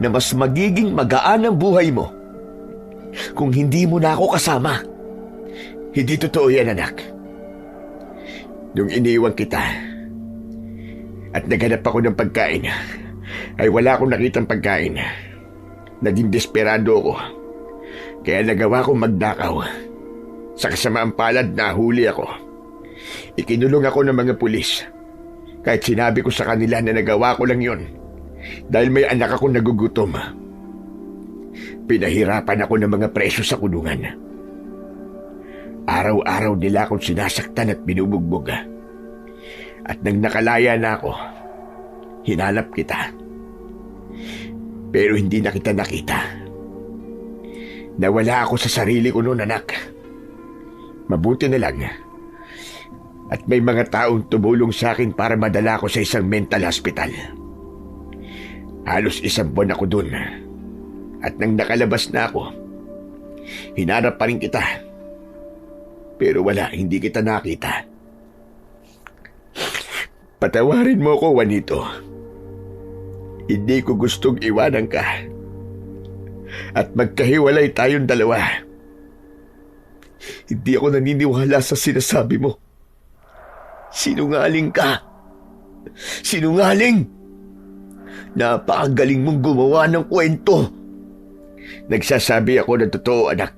na mas magiging magaan ang buhay mo kung hindi mo na ako kasama? Hindi totoo yan, anak. Nung iniwan kita at naghanap ako ng pagkain, ay wala akong nakitang pagkain. Naging desperado ako, kaya nagawa kong magnakaw. Sa kasamaang palad, nahuli ako. Ikinulong ako ng mga pulis. Kahit sinabi ko sa kanila na nagawa ko lang yon dahil may anak akong nagugutom. Pinahirapan ako ng mga preso sa kulungan. Araw-araw nila akong sinasaktan at binubugbog. At nang nakalaya na ako, hinalap kita. Pero hindi na kita nakita. Nawala ako sa sarili ko noon, anak. Mabuti na lang. At may mga taong tumulong sa akin para madala ko sa isang mental hospital. Halos 1 buwan ako dun. At nang nakalabas na ako, hinarap pa rin kita. Pero wala, hindi kita nakita. Patawarin mo ko, Juanito. Hindi ko gustong iwanan ka. At magkahiwalay tayong dalawa. Hindi ako naniniwala sa sinasabi mo. Sinungaling ka. Sinungaling! Napakagaling mong gumawa ng kwento. Nagsasabi ako ng totoo, anak.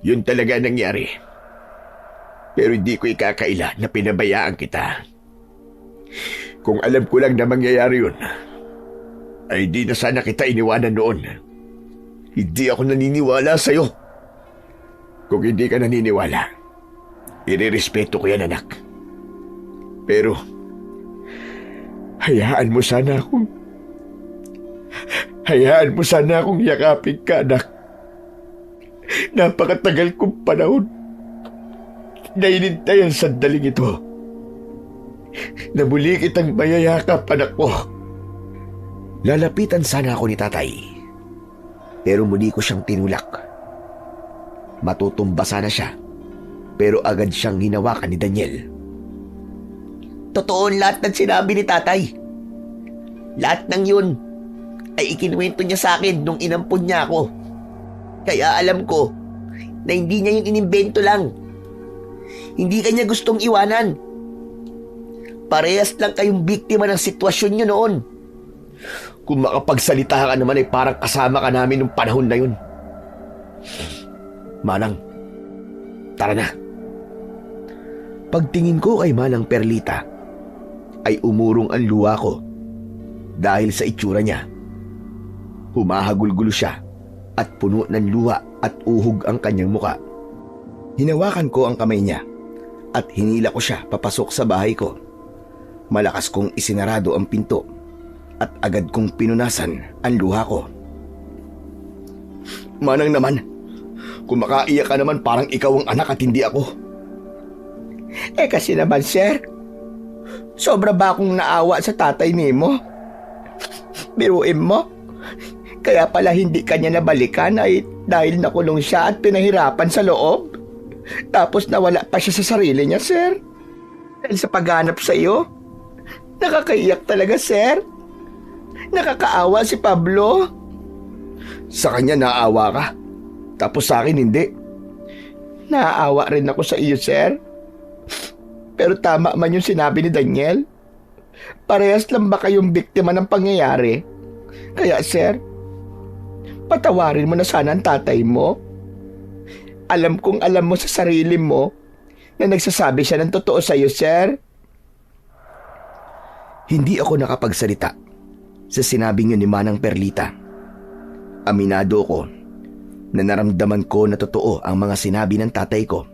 Yun talaga nangyari. Pero hindi ko ikakaila na pinabayaan kita. Kung alam ko lang na mangyayari yun, ay di na sana kita iniwanan noon. Hindi ako naniniwala sa'yo. Kung hindi ka naniniwala, irerespeto ko yan, anak. Pero, hayaan mo sana akong yakapin ka, anak. Napakatagal kong panahon na inintay ang sandaling ito. Na muli kitang mayayakap, anak mo. Lalapitan sana ako ni tatay. Pero muli ko siyang tinulak. Matutumba sana siya. Pero agad siyang hinawakan ni Daniel. Totoo lahat ng sinabi ni tatay. Lahat ng yun ay ikinuwento niya sa akin nung inampun niya ako. Kaya alam ko na hindi niya yung inimbento lang. Hindi kanya gustong iwanan. Parehas lang kayong biktima ng sitwasyon niyo noon. Kung makapagsalita ka naman ay parang kasama ka namin nung panahon na yun. Manang, tara na. Pagtingin ko kay Manang Perlita, ay umurong ang luha ko dahil sa itsura niya. Humahagulgulo siya at puno ng luha at uhog ang kanyang muka. Hinawakan ko ang kamay niya at hinila ko siya papasok sa bahay ko. Malakas kong isinarado ang pinto at agad kong pinunasan ang luha ko. Manang naman, kung makaiyak ka naman parang ikaw ang anak at hindi ako. Kasi naman, sir, sobra ba akong naawa sa tatay nimo? Biruin mo, kaya pala hindi kanya nabalikan ay dahil nakulong siya at pinahirapan sa loob. Tapos nawala pa siya sa sarili niya, sir. Dahil sa paghanap sa iyo, nakakaiyak talaga, sir. Nakakaawa si Pablo. Sa kanya naawa ka, tapos sa akin hindi. Naaawa rin ako sa iyo, sir. Pero tama man yung sinabi ni Daniel. Parehas lang ba kayong biktima ng pangyayari? Kaya, sir, patawarin mo na sana ang tatay mo. Alam kong alam mo sa sarili mo na nagsasabi siya ng totoo sa iyo, sir. Hindi ako nakapagsalita sa sinabing yun ni Manang Perlita. Aminado ko na naramdaman ko na totoo ang mga sinabi ng tatay ko.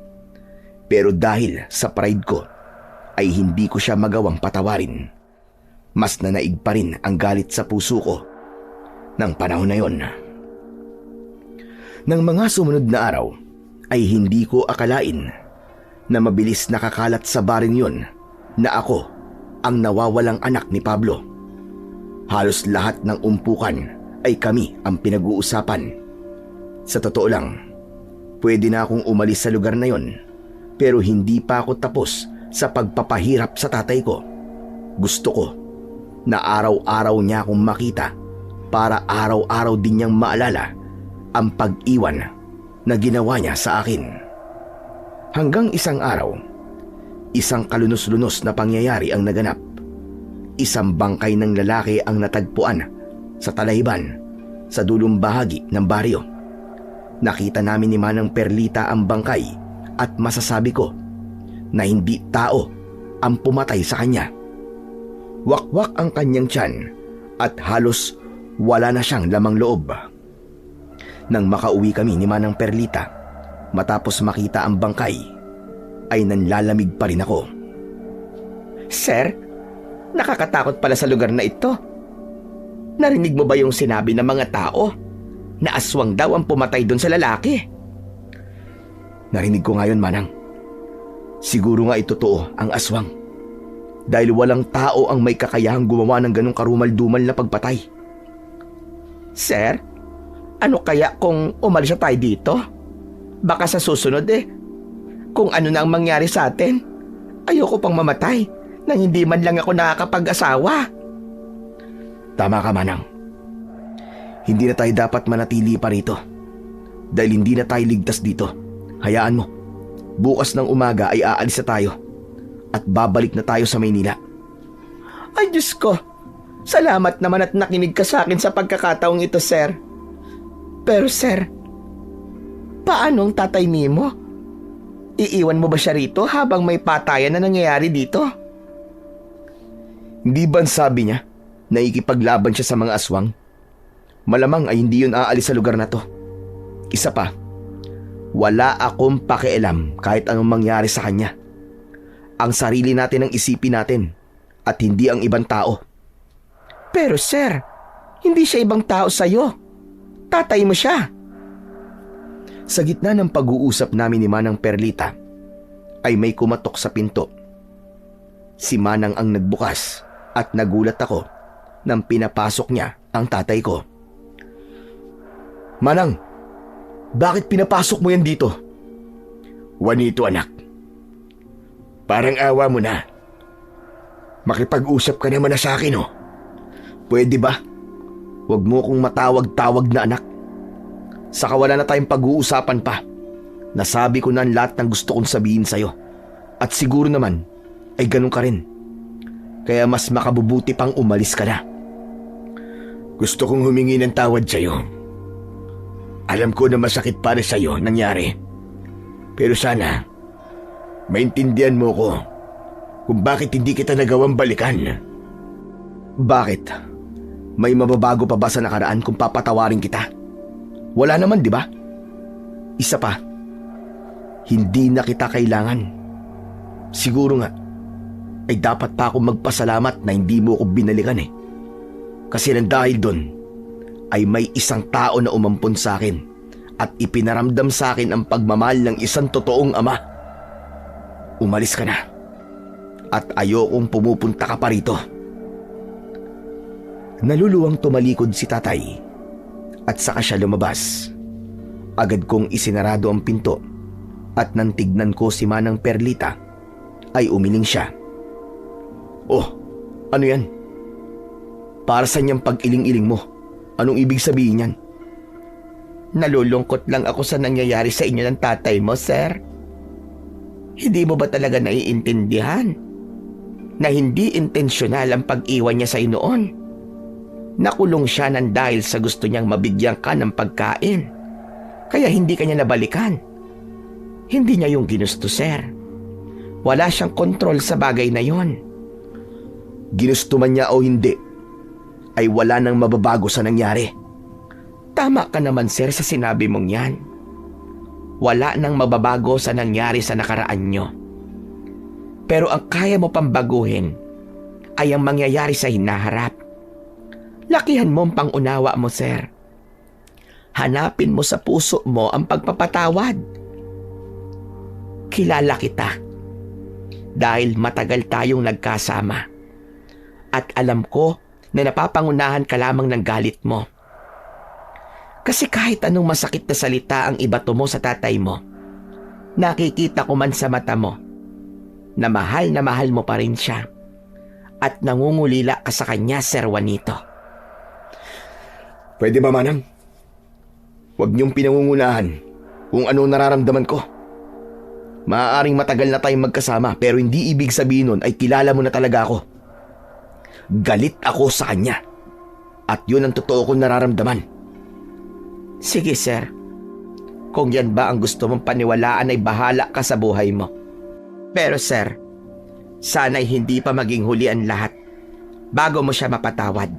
Pero dahil sa pride ko, ay hindi ko siya magawang patawarin. Mas nanaig pa rin ang galit sa puso ko ng panahon na yon. Nang mga sumunod na araw, ay hindi ko akalain na mabilis nakakalat sa baring yon na ako ang nawawalang anak ni Pablo. Halos lahat ng umpukan ay kami ang pinag-uusapan. Sa totoo lang, pwede na akong umalis sa lugar na yon, pero hindi pa ako tapos sa pagpapahirap sa tatay ko. Gusto ko na araw-araw niya akong makita para araw-araw din niyang maalala ang pag-iwan na ginawa niya sa akin. Hanggang isang araw, isang kalunos-lunos na pangyayari ang naganap. Isang bangkay ng lalaki ang natagpuan sa Talayban sa dulong bahagi ng baryo. Nakita namin ni Manang Perlita ang bangkay at masasabi ko na hindi tao ang pumatay sa kanya. Wakwak ang kanyang tiyan at halos wala na siyang lamang loob. Nang makauwi kami ni Manang Perlita, matapos makita ang bangkay, ay nanlalamig pa rin ako. Sir, nakakatakot pala sa lugar na ito. Narinig mo ba yung sinabi ng mga tao na aswang daw ang pumatay doon sa lalaki? Narinig ko ngayon, Manang. Siguro nga totoo ang aswang. Dahil walang tao ang may kakayahang gumawa ng ganong karumal-dumal na pagpatay. Sir, ano kaya kung umalis na tayo dito? Baka sa susunod kung ano na ang mangyari sa atin, ayoko pang mamatay nang hindi man lang ako nakakapag-asawa. Tama ka, Manang. Hindi na tayo dapat manatili pa rito. Dahil hindi na tayo ligtas dito. Hayaan mo. Bukas ng umaga ay aalis na tayo. At babalik na tayo sa Maynila. Ay Diyos ko, salamat naman at nakinig ka sa akin sa pagkakataong ito, sir. Pero sir, paano ang tatay Mimo? Iiwan mo ba siya rito habang may patayan na nangyayari dito? Hindi ba sabi niya na ikipaglaban siya sa mga aswang? Malamang ay hindi yun aalis sa lugar na to. Isa pa, wala akong pakialam kahit anong mangyari sa kanya. Ang sarili natin ang isipin natin at hindi ang ibang tao. Pero sir, hindi siya ibang tao sa'yo. Tatay mo siya. Sa gitna ng pag-uusap namin ni Manang Perlita, ay may kumatok sa pinto. Si Manang ang nagbukas at nagulat ako nang pinapasok niya ang tatay ko. Manang, bakit pinapasok mo yan dito? Juanito, anak. Parang awa mo na. Makipag-usap ka naman na sa akin, oh. Pwede ba? Huwag mo kong matawag-tawag na anak. Saka wala na tayong pag-uusapan pa. Nasabi ko na ang lahat ng gusto kong sabihin sa'yo. At siguro naman, ay ganun ka rin. Kaya mas makabubuti pang umalis ka na. Gusto kong humingi ng tawad sa'yo. Alam ko na masakit para sa'yo nangyari. Pero sana, maintindihan mo ko kung bakit hindi kita nagawang balikan. Bakit? May mababago pa ba sa nakaraan kung papatawarin kita? Wala naman, di ba? Isa pa, hindi na kita kailangan. Siguro nga, ay dapat pa akong magpasalamat na hindi mo ako binalikan Kasi nang dahil doon, ay may isang tao na umampon sa akin at ipinaramdam sa akin ang pagmamahal ng isang totoong ama. Umalis ka na at ayokong pumupunta ka pa rito. Naluluwang tumalikod si tatay at saka siya lumabas. Agad kong isinarado ang pinto at nang tignan ko si Manang Perlita ay umiling siya. Oh, ano yan? Para sa niyang pag-iling-iling mo? Anong ibig sabihin yan? Nalulungkot lang ako sa nangyayari sa inyo ng tatay mo, sir. Hindi mo ba talaga naiintindihan na hindi intensyonal ang pag-iwan niya sa noon? Nakulong siya nang dahil sa gusto niyang mabigyan ka ng pagkain. Kaya hindi ka niya nabalikan. Hindi niya yung ginusto, sir. Wala siyang kontrol sa bagay na yon. Ginusto man niya o hindi, ay wala nang mababago sa nangyari. Tama ka naman, sir, sa sinabi mong yan. Wala nang mababago sa nangyari sa nakaraan nyo. Pero ang kaya mo pang baguhin ay ang mangyayari sa hinaharap. Lakihan mo ang pangunawa mo, sir. Hanapin mo sa puso mo ang pagpapatawad. Kilala kita dahil matagal tayong nagkasama. At alam ko na napapangunahan ka lamang ng galit mo. Kasi kahit anong masakit na salita ang ibato mo sa tatay mo, nakikita ko man sa mata mo na mahal mo pa rin siya at nangungulila ka sa kanya, Sir Juanito. Pwede ba, Manang? Huwag niyong pinangungunahan kung ano nararamdaman ko. Maaaring matagal na tayong magkasama pero hindi ibig sabihin nun ay kilala mo na talaga ako. Galit ako sa kanya at yun ang totoo kong nararamdaman. Sige, sir. Kung yan ba ang gusto mong paniwalaan ay bahala ka sa buhay mo. Pero sir, sana'y hindi pa maging huli ang lahat bago mo siya mapatawad.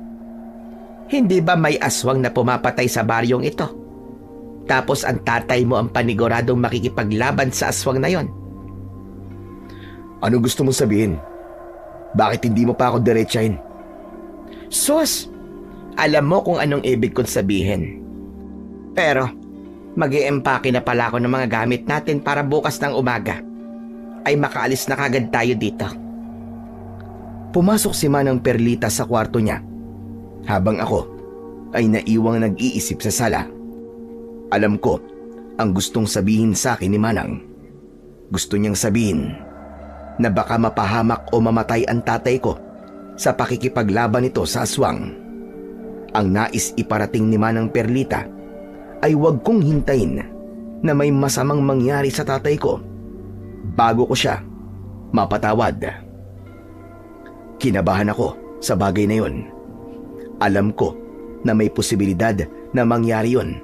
Hindi ba may aswang na pumapatay sa baryong ito? Tapos ang tatay mo ang paniguradong makikipaglaban sa aswang na yon. Ano gusto mong sabihin? Bakit hindi mo pa ako diretsahin? Sus! Alam mo kung anong ibig kong sabihin. Pero, mag-i-empake na pala ako ng mga gamit natin para bukas ng umaga. ay makaalis na kagad tayo dito. Pumasok si Manang Perlita sa kwarto niya, habang ako ay naiwang nag-iisip sa sala. Alam ko ang gustong sabihin sa akin ni Manang. Gusto niyang sabihin na baka mapahamak o mamatay ang tatay ko sa pakikipaglaban nito sa aswang. Ang nais iparating ni Manang Perlita ay huwag kong hintayin na may masamang mangyari sa tatay ko bago ko siya mapatawad. Kinabahan ako sa bagay na yun. Alam ko na may posibilidad na mangyari yun,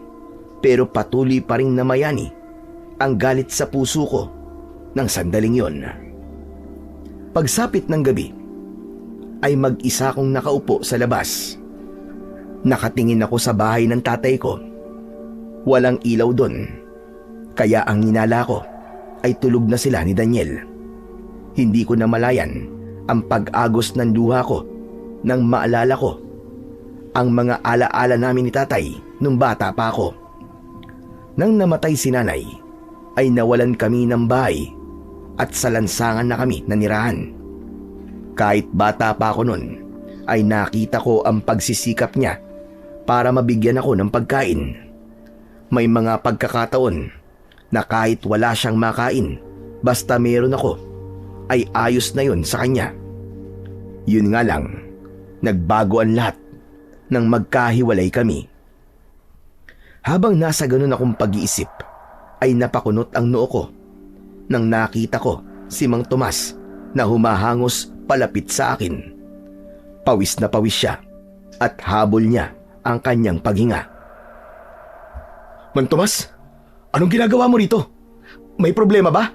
pero patuloy pa rin namayani ang galit sa puso ko ng sandaling yun. Pagsapit ng gabi, ay mag-isa kong nakaupo sa labas. Nakatingin ako sa bahay ng tatay ko. Walang ilaw doon, kaya ang hinala ko ay tulog na sila ni Daniel. Hindi ko namalayan ang pag-agos ng luha ko nang maalala ko ang mga alaala namin ni tatay nung bata pa ako. Nang namatay si nanay, ay nawalan kami ng bahay at sa lansangan na kami nanirahan. Kahit bata pa ako noon, ay nakita ko ang pagsisikap niya para mabigyan ako ng pagkain. May mga pagkakataon na kahit wala siyang makain, basta meron ako, ay ayos na yun sa kanya. Yun nga lang, nagbago ang lahat nang magkahiwalay kami. Habang nasa ganun akong pag-iisip, ay napakunot ang noo ko nang nakita ko si Mang Tomas na humahangos palapit sa akin. Pawis na pawis siya at habol niya ang kanyang paghinga. Mang Tomas, anong ginagawa mo rito? May problema ba?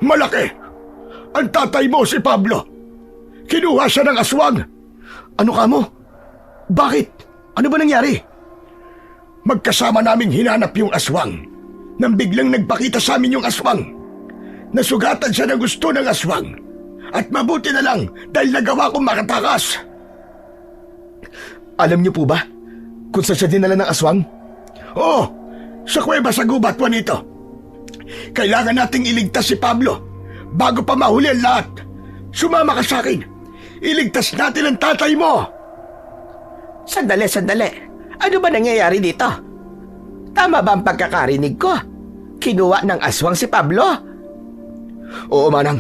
Malaki! Ang tatay mo si Pablo! Kinuha siya ng aswang! Ano ka mo? Bakit? Ano ba nangyari? Magkasama naming hinanap yung aswang. Nang biglang nagpakita sa amin yung aswang. Nasugatan siya ng gusto ng aswang. At mabuti na lang dahil nagawa kong makatakas. Alam niyo po ba kung saan siya dinala ng aswang? Oo, sa kuweba sa gubat, Juanito. Kailangan nating iligtas si Pablo bago pa mahuli ang lahat. Sumama ka sa akin. Iligtas natin ang tatay mo. Sandali. Ano ba nangyayari dito? Tama ba ang pagkakarinig ko? Kinuha ng aswang si Pablo? Oo, Manang.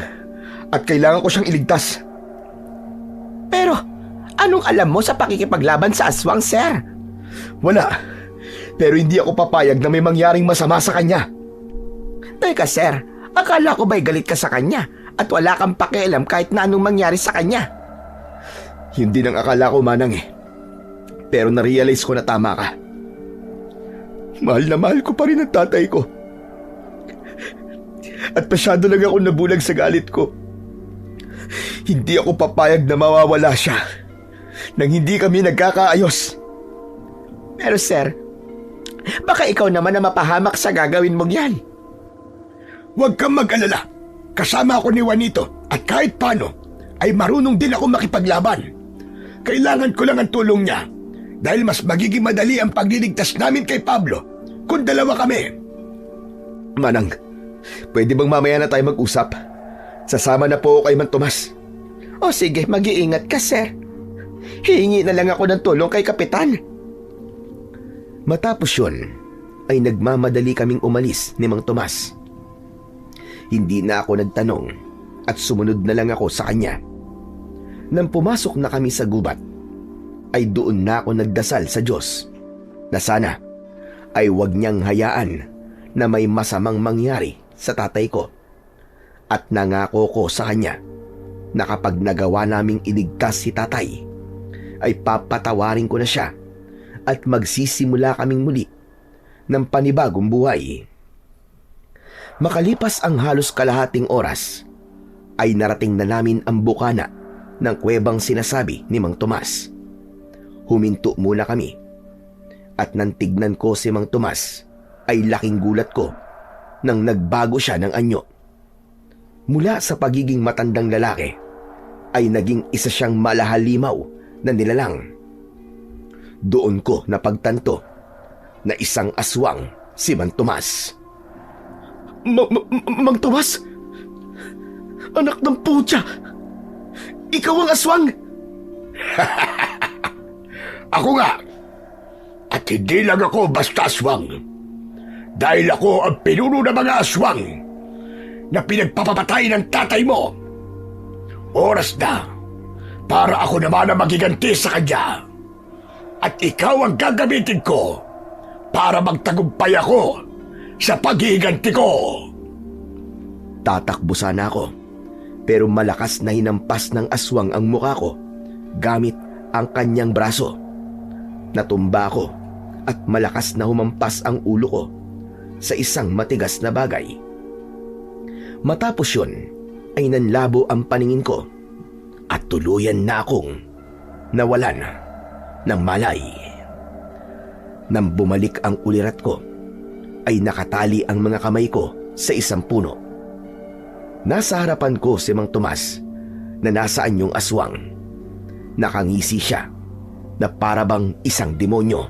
At kailangan ko siyang iligtas. Pero, anong alam mo sa pakikipaglaban sa aswang, sir? Wala. Pero hindi ako papayag na may mangyaring masama sa kanya. Teka, sir. Akala ko ba'y galit ka sa kanya at wala kang pakialam kahit na anong mangyari sa kanya? Yun din ang akala ko, Manang eh. Pero na-realize ko na tama ka. Mahal na mahal ko pa rin ang tatay ko. At masyado lang ako nabulag sa galit ko. Hindi ako papayag na mawawala siya nang hindi kami nagkakaayos. Pero sir, baka ikaw naman na mapahamak sa gagawin mong yan. Huwag kang mag-alala. Kasama ako ni Juanito at kahit paano ay marunong din ako makipaglaban. Kailangan ko lang ang tulong niya dahil mas magiging madali ang pagliligtas namin kay Pablo kung dalawa kami. Manang, pwede bang mamaya na tayo mag-usap? Sasama na po ako kay Mang Tomas. O sige, mag-iingat ka, sir. Hihingi na lang ako ng tulong kay Kapitan. Matapos yun, ay nagmamadali kaming umalis ni Mang Tomas. Hindi na ako nagtanong at sumunod na lang ako sa kanya. Nang pumasok na kami sa gubat, ay doon na ako nagdasal sa Diyos na sana ay huwag niyang hayaan na may masamang mangyari sa tatay ko. At nangako ko sa kanya na kapag nagawa naming iligtas si tatay, ay papatawarin ko na siya at magsisimula kaming muli ng panibagong buhay. Makalipas ang halos kalahating oras, ay narating na namin ang bukana ng kuwebang sinasabi ni Mang Tomas. Huminto muna kami at nang tignan ko si Mang Tomas ay laking gulat ko nang nagbago siya ng anyo. Mula sa pagiging matandang lalaki ay naging isa siyang malahalimaw na nilalang. Doon ko napagtanto na isang aswang si Mang Tomas. Mang Tomas? Anak ng putya! Ikaw ang aswang! Ako nga. At hindi lang ako basta aswang. Dahil ako ang pinuno ng mga aswang na pinagpapapatay ng tatay mo. Oras na para ako naman ang magiganti sa kanya. At ikaw ang gagamitin ko para magtagumpay ako sa paghiganti ko. Tatakbo sana ako, pero malakas na hinampas ng aswang ang mukha ko gamit ang kanyang braso. Natumba ako at malakas na humampas ang ulo ko sa isang matigas na bagay. Matapos yun ay nanlabo ang paningin ko at tuluyan na akong nawalan ng malay. Nang bumalik ang ulirat ko, ay nakatali ang mga kamay ko sa isang puno. Nasa harapan ko si Mang Tomas na nasa anyong aswang. Nakangisi siya na parabang isang demonyo.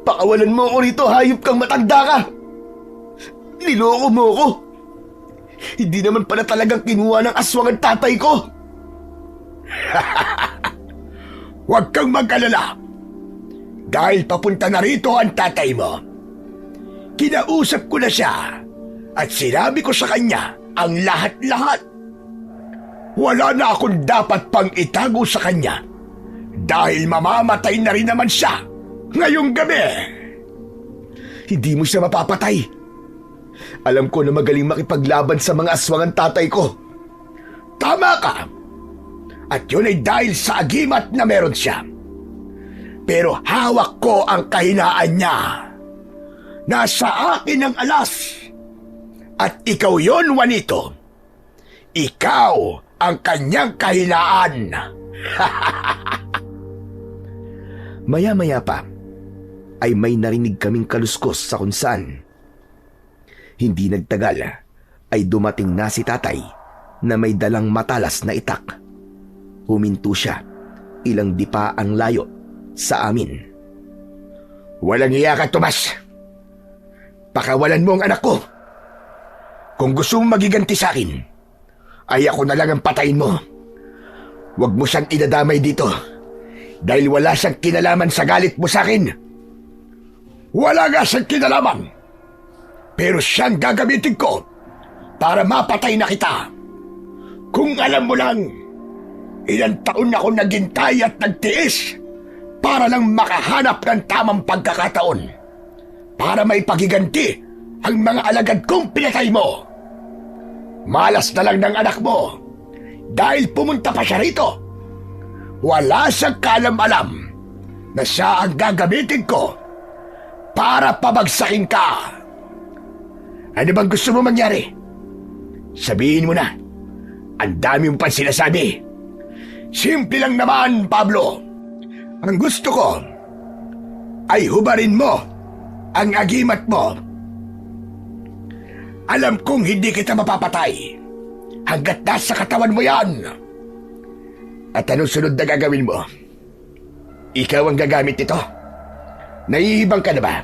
Pakawalan mo ako rito, hayop kang matanda ka! Niloko mo ako! Hindi naman pala talagang kinuha ng aswang ang tatay ko! Huwag kang mag-alala. Dahil papunta na rito ang tatay mo. Kinausap ko na siya at sinabi ko sa kanya ang lahat-lahat. Wala na akong dapat pang itago sa kanya dahil mamamatay na rin naman siya ngayong gabi. Hindi mo siya mapapatay. Alam ko na magaling makipaglaban sa mga aswang ang tatay ko. Tama ka. At yun ay dahil sa agimat na meron siya. Pero hawak ko ang kahinaan niya. Nasa akin ang alas. At ikaw yon, Juanito. Ikaw ang kanyang kahinaan. Maya-maya pa ay may narinig kaming kaluskos sa kung saan. Hindi nagtagal ay dumating na si tatay na may dalang matalas na itak. Huminto siya, ilang dipa ang layo sa amin. Walang iya ka, Tomas. Pakawalan mo ang anak ko. Kung gusto mong magiganti sa akin, ay ako na lang ang patayin mo. Huwag mo siyang idadamay dito dahil wala siyang kinalaman sa galit mo sa akin. Wala nga siyang kinalaman, pero siyang gagamitin ko para mapatay na kita. Kung alam mo lang, ilang taon ako naghintay at nagtiis para lang makahanap ng tamang pagkakataon para may pagiganti ang mga alagad kong pinatay mo. Malas na lang ng anak mo dahil pumunta pa siya rito. Wala siyang kaalam-alam na siya ang gagamitin ko para pabagsakin ka. Ano bang gusto mo mangyari? Sabihin mo na. Ang dami mo pa sinasabi. Simple lang naman, Pablo. Ang gusto ko ay hubarin mo ang agimat mo. Alam kong hindi kita mapapatay hanggat nasa katawan mo yan. At anong sunod na gagawin mo? Ikaw ang gagamit nito. Naiibang ka na ba?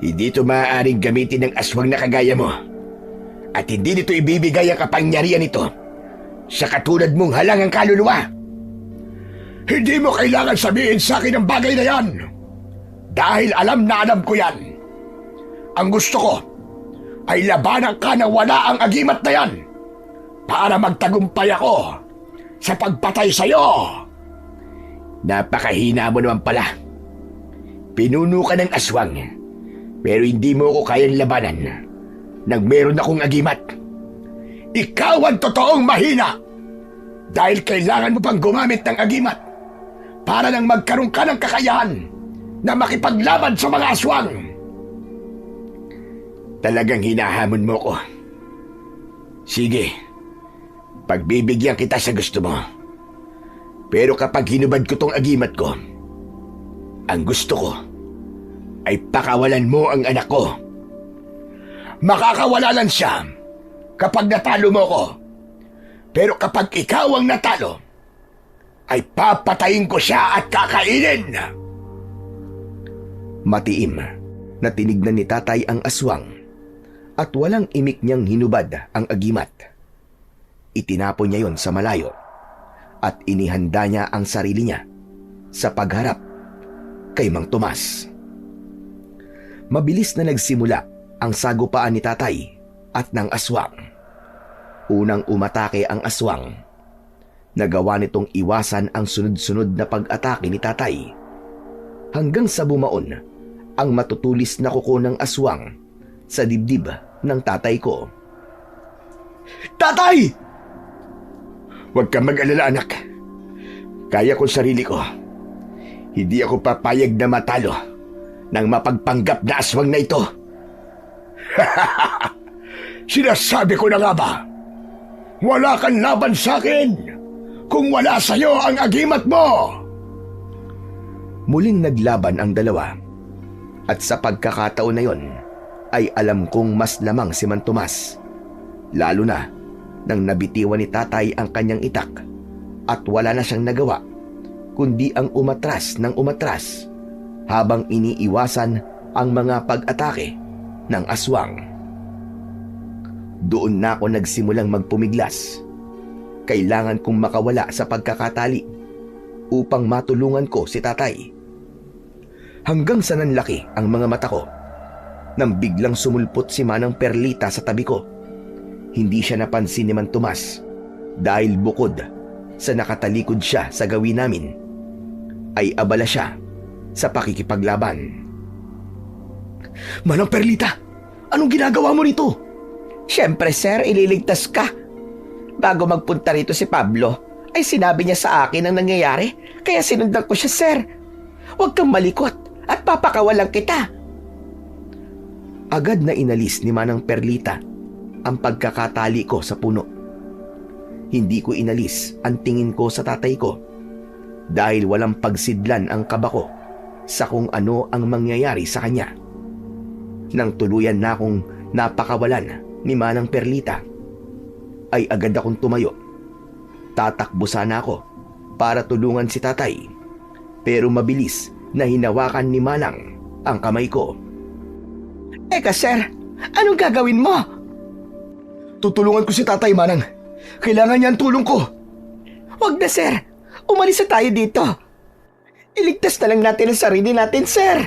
Hindi ito maaaring gamitin ng aswang na kagaya mo. At hindi nito ibibigay ang kapangyarihan nito sa katulad mong halangang kaluluwa. Hindi mo kailangan sabihin sa akin ang bagay na yan dahil alam na alam ko yan. Ang gusto ko ay labanan ka na wala ang agimat na yan para magtagumpay ako sa pagpatay sa'yo. Napakahina mo naman pala. Pinuno ka ng aswang pero hindi mo ako kayang labanan nang meron akong agimat. Ikaw ang totoong mahina dahil kailangan mo pang gumamit ng agimat para nang magkaroon ka ng kakayahan na makipaglaban sa mga aswang. Talagang hinahamon mo ko. Sige, pagbibigyan kita sa gusto mo. Pero kapag hinubad ko tong agimat ko, ang gusto ko ay pakawalan mo ang anak ko. Makakawala lang siya kapag natalo mo ko. Pero kapag ikaw ang natalo, ay papatayin ko siya at kakainin. Matiim na tinignan ni tatay ang aswang at walang imik niyang hinubad ang agimat. Itinapon niya yon sa malayo at inihanda niya ang sarili niya sa pagharap kay Mang Tomas. Mabilis na nagsimula ang sagupaan ni tatay at ng aswang. Unang umatake ang aswang. Nagawa nitong iwasan ang sunod-sunod na pag-atake ni tatay hanggang sa bumaon ang matutulis na kuko ng aswang sa dibdib ng tatay ko. Tatay! Huwag kang mag-alala, anak. Kaya ko sarili ko. Hindi ako papayag na matalo ng mapagpanggap na aswang na ito. Sinasabi ko na nga ba, wala kang laban sa akin kung wala sa'yo ang agimat mo. Muling naglaban ang dalawa at sa pagkakataon na yon ay alam kong mas lamang si Mang Tomas, lalo na nang nabitiwan ni tatay ang kanyang itak at wala na siyang nagawa kundi ang umatras ng umatras habang iniiwasan ang mga pag-atake ng aswang. Doon na ako nagsimulang magpumiglas. Kailangan kong makawala sa pagkakatali upang matulungan ko si tatay. Hanggang sa nanlaki ang mga mata ko nang biglang sumulpot si Manang Perlita sa tabi ko. Hindi siya napansin ni Mang Tomas dahil bukod sa nakatalikod siya sa gawin namin, ay abala siya sa pakikipaglaban. Manang Perlita, anong ginagawa mo rito? Siyempre, sir, ililigtas ka. Bago magpunta rito si Pablo, ay sinabi niya sa akin ang nangyayari, kaya sinundan ko siya, sir. Huwag kang malikot at papakawalan kita. Agad na inalis ni Manang Perlita ang pagkakatali ko sa puno. Hindi ko inalis ang tingin ko sa tatay ko dahil walang pagsidlan ang kaba ko sa kung ano ang mangyayari sa kanya. Nang tuluyan na akong napakawalan ni Manang Perlita, ay agad akong tumayo. Tatakbo sana ako para tulungan si tatay, pero mabilis na hinawakan ni Manang ang kamay ko. Eka, sir, anong gagawin mo? Tutulungan ko si tatay, Manang. Kailangan niya ang tulong ko. Huwag na, sir. Umalis na tayo dito. Iligtas na lang natin ang sarili natin, sir.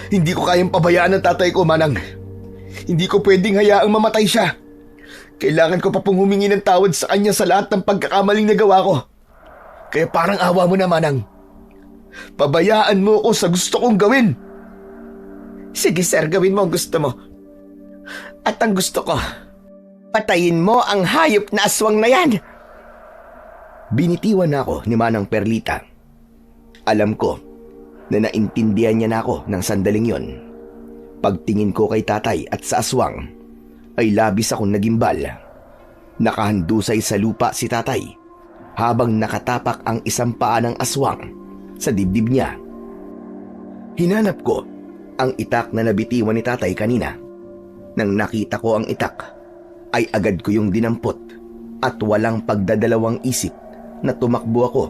Hindi ko kayang pabayaan ang tatay ko, Manang. Hindi ko pwedeng hayaang mamatay siya. Kailangan ko pa pong humingi ng tawad sa kanya sa lahat ng pagkakamaling nagawa ko. Kaya parang awa mo na, Manang. Pabayaan mo ako sa gusto kong gawin. Sige, sir, gawin mo ang gusto mo. At ang gusto ko, patayin mo ang hayop na aswang na yan. Binitiwan na ako ni Manang Perlita. Alam ko na naintindihan niya na ako ng sandaling yon. Pagtingin ko kay tatay at sa aswang, ay labis akong nagimbal. Nakahandusay sa lupa si tatay habang nakatapak ang isang paa ng aswang sa dibdib niya. Hinanap ko ang itak na nabitiwan ni tatay kanina. Nang nakita ko ang itak, ay agad ko yung dinampot at walang pagdadalawang isip na tumakbo ako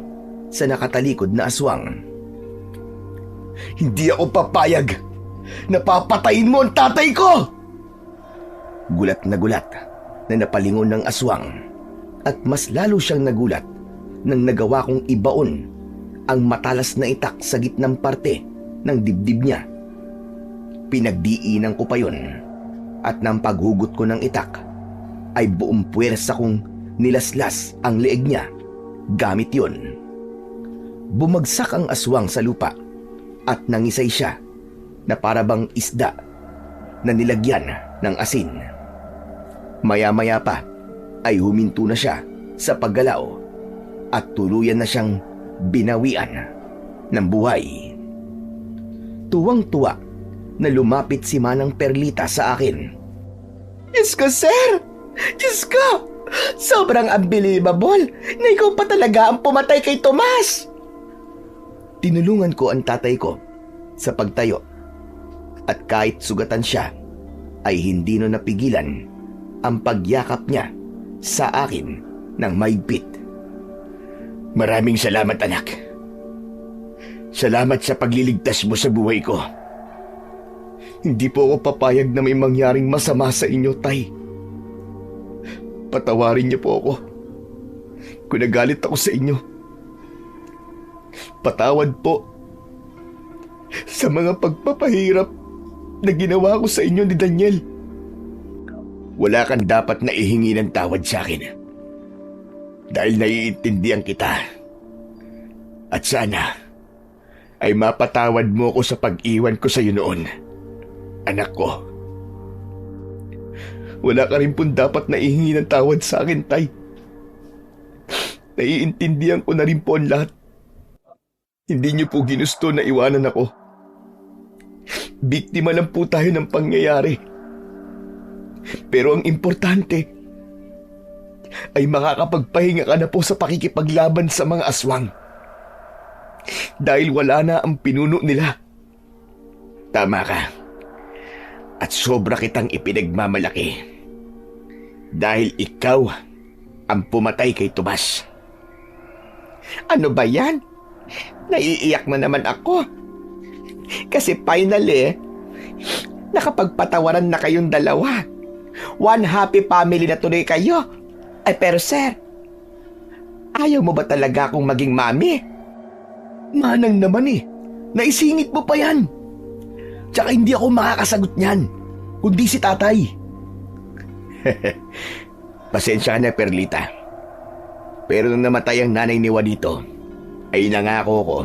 sa nakatalikod na aswang. Hindi ako papayag na papatayin mo ang tatay ko! Gulat na napalingon ng aswang at mas lalo siyang nagulat nang nagawa kong ibaon ang matalas na itak sa gitnang parte ng dibdib niya. Pinagdiinan ko pa yun at nang paghugot ko ng itak ay buong puwersa kong nilaslas ang leeg niya gamit yun. Bumagsak ang aswang sa lupa at nangisay siya na parabang isda na nilagyan ng asin. Maya-maya pa ay huminto na siya sa paggalaw at tuluyan na siyang binawian ng buhay. Tuwang-tuwa na lumapit si Manang Perlita sa akin. Diyos ko, sir! Diyos ko! Sobrang unbelievable na ikaw pa talaga ang pumatay kay Tomas! Tinulungan ko ang tatay ko sa pagtayo at kahit sugatan siya ay hindi no napigilan ang pagyakap niya sa akin ng mahigpit. Maraming salamat, anak. Salamat sa pagliligtas mo sa buhay ko. Hindi po ako papayag na may mangyaring masama sa inyo, Tay. Patawarin niyo po ako kung nagalit ako sa inyo. Patawad po sa mga pagpapahirap na ginawa ko sa inyo ni Daniel. Wala kang dapat na ihingi ng tawad sa akin dahil naiintindihan kita. At sana ay mapatawad mo ko sa pag-iwan ko sa iyo noon, anak ko. Wala ka rin pong dapat na ihingi ng tawad sa akin, Tay. Naiintindihan ko na rin po ang lahat. Hindi niyo po ginusto na iwanan ako. Biktima lang po tayo ng pangyayari. Pero ang importante ay makakapagpahinga ka na po sa pakikipaglaban sa mga aswang. Dahil wala na ang pinuno nila. Tama ka. At sobra kitang ipinagmamalaki. Dahil ikaw ang pumatay kay Tomas. Ano ba yan? Naiiyak na naman ako. Kasi finally, nakapagpatawaran na kayong dalawa. One happy family na tuloy kayo. Ay pero sir, ayaw mo ba talaga akong maging mami? Manang naman eh. Naisingit mo pa yan. Tsaka hindi ako makakasagot niyan, kundi si tatay. Pasensya ka na, Perlita. Pero nung namatay ang nanay ni Juanito, ay nangako ko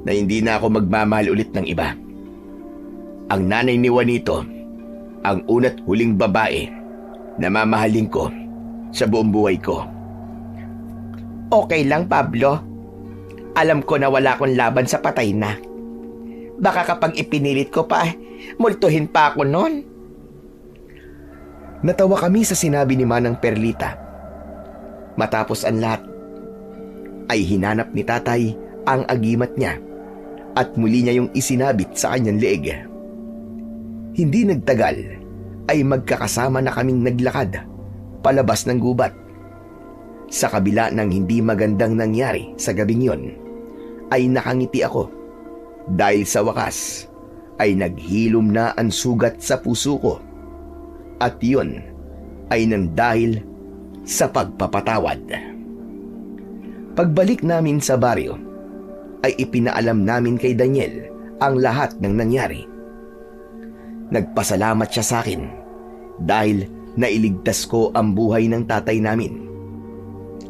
na hindi na ako magmamahal ulit ng iba. Ang nanay ni Juanito, ang una't huling babae na mamahalin ko sa buong buhay ko. Okay lang, Pablo. Alam ko na wala akong laban sa patay na. Baka kapag ipinilit ko pa, multuhin pa ako nun. Natawa kami sa sinabi ni Manang Perlita. Matapos ang lahat, ay hinanap ni tatay ang agimat niya at muli niya yung isinabit sa kanyang leeg. Hindi nagtagal ay magkakasama na kaming naglakad palabas ng gubat. Sa kabila ng hindi magandang nangyari sa gabing yon, ay nakangiti ako dahil sa wakas ay naghilom na ang sugat sa puso ko. At yun ay nang dahil sa pagpapatawad. Pagbalik namin sa baryo, ay ipinaalam namin kay Daniel ang lahat ng nangyari. Nagpasalamat siya sa akin dahil nailigtas ko ang buhay ng tatay namin.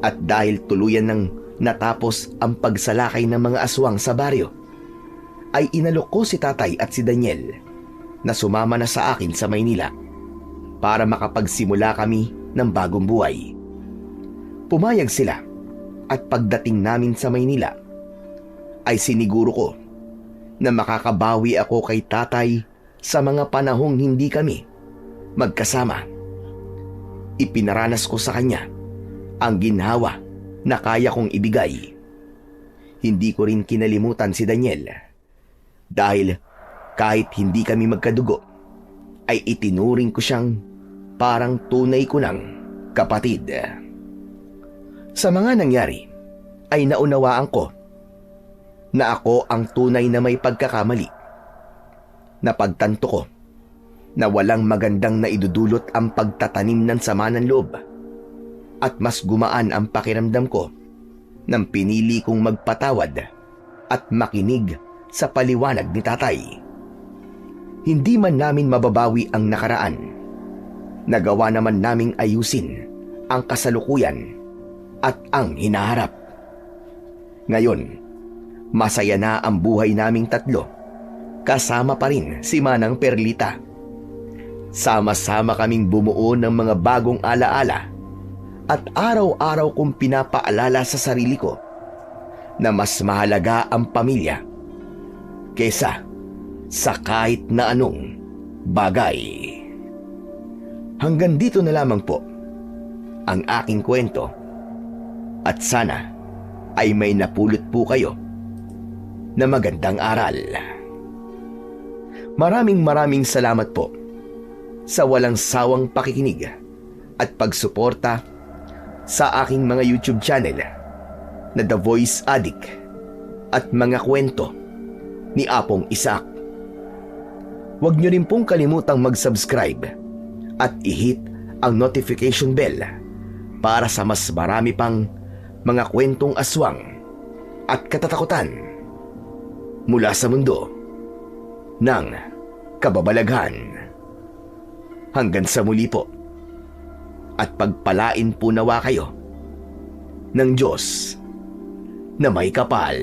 At dahil tuluyan ng natapos ang pagsalakay ng mga aswang sa baryo, ay inalok ko si tatay at si Daniel na sumama na sa akin sa Maynila para makapagsimula kami ng bagong buhay. Pumayag sila at pagdating namin sa Maynila ay siniguro ko na makakabawi ako kay tatay sa mga panahong hindi kami magkasama. Ipinaranas ko sa kanya ang ginhawa na kaya kong ibigay. Hindi ko rin kinalimutan si Daniel dahil kahit hindi kami magkadugo, ay itinuring ko siyang parang tunay ko ng kapatid. Sa mga nangyari, ay naunawaan ko na ako ang tunay na may pagkakamali. Napagtanto ko na walang magandang naidudulot ang pagtatanim ng sama ng loob at mas gumaan ang pakiramdam ko nang pinili kong magpatawad at makinig sa paliwanag ni tatay. Hindi man namin mababawi ang nakaraan. Nagawa naman naming ayusin ang kasalukuyan at ang hinaharap. Ngayon, masaya na ang buhay naming tatlo. Kasama pa rin si Manang Perlita. Sama-sama kaming bumuo ng mga bagong alaala at araw-araw kong pinapaalala sa sarili ko na mas mahalaga ang pamilya kesa sa kahit na anong bagay. Hanggang dito na lamang po ang aking kwento at sana ay may napulot po kayo na magandang aral. Maraming salamat po sa walang sawang pakikinig at pagsuporta sa aking mga YouTube channel na The Voice Addict at mga kwento ni Apong Isaac. huwag niyo rin pong kalimutang mag-subscribe at i-hit ang notification bell para sa mas marami pang mga kwentong aswang at katatakutan mula sa mundo ng kababalaghan. Hanggang sa muli po, at pagpalain po nawa kayo ng Diyos na may kapal.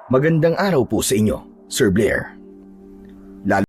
Magandang araw po sa inyo, Sir Blair.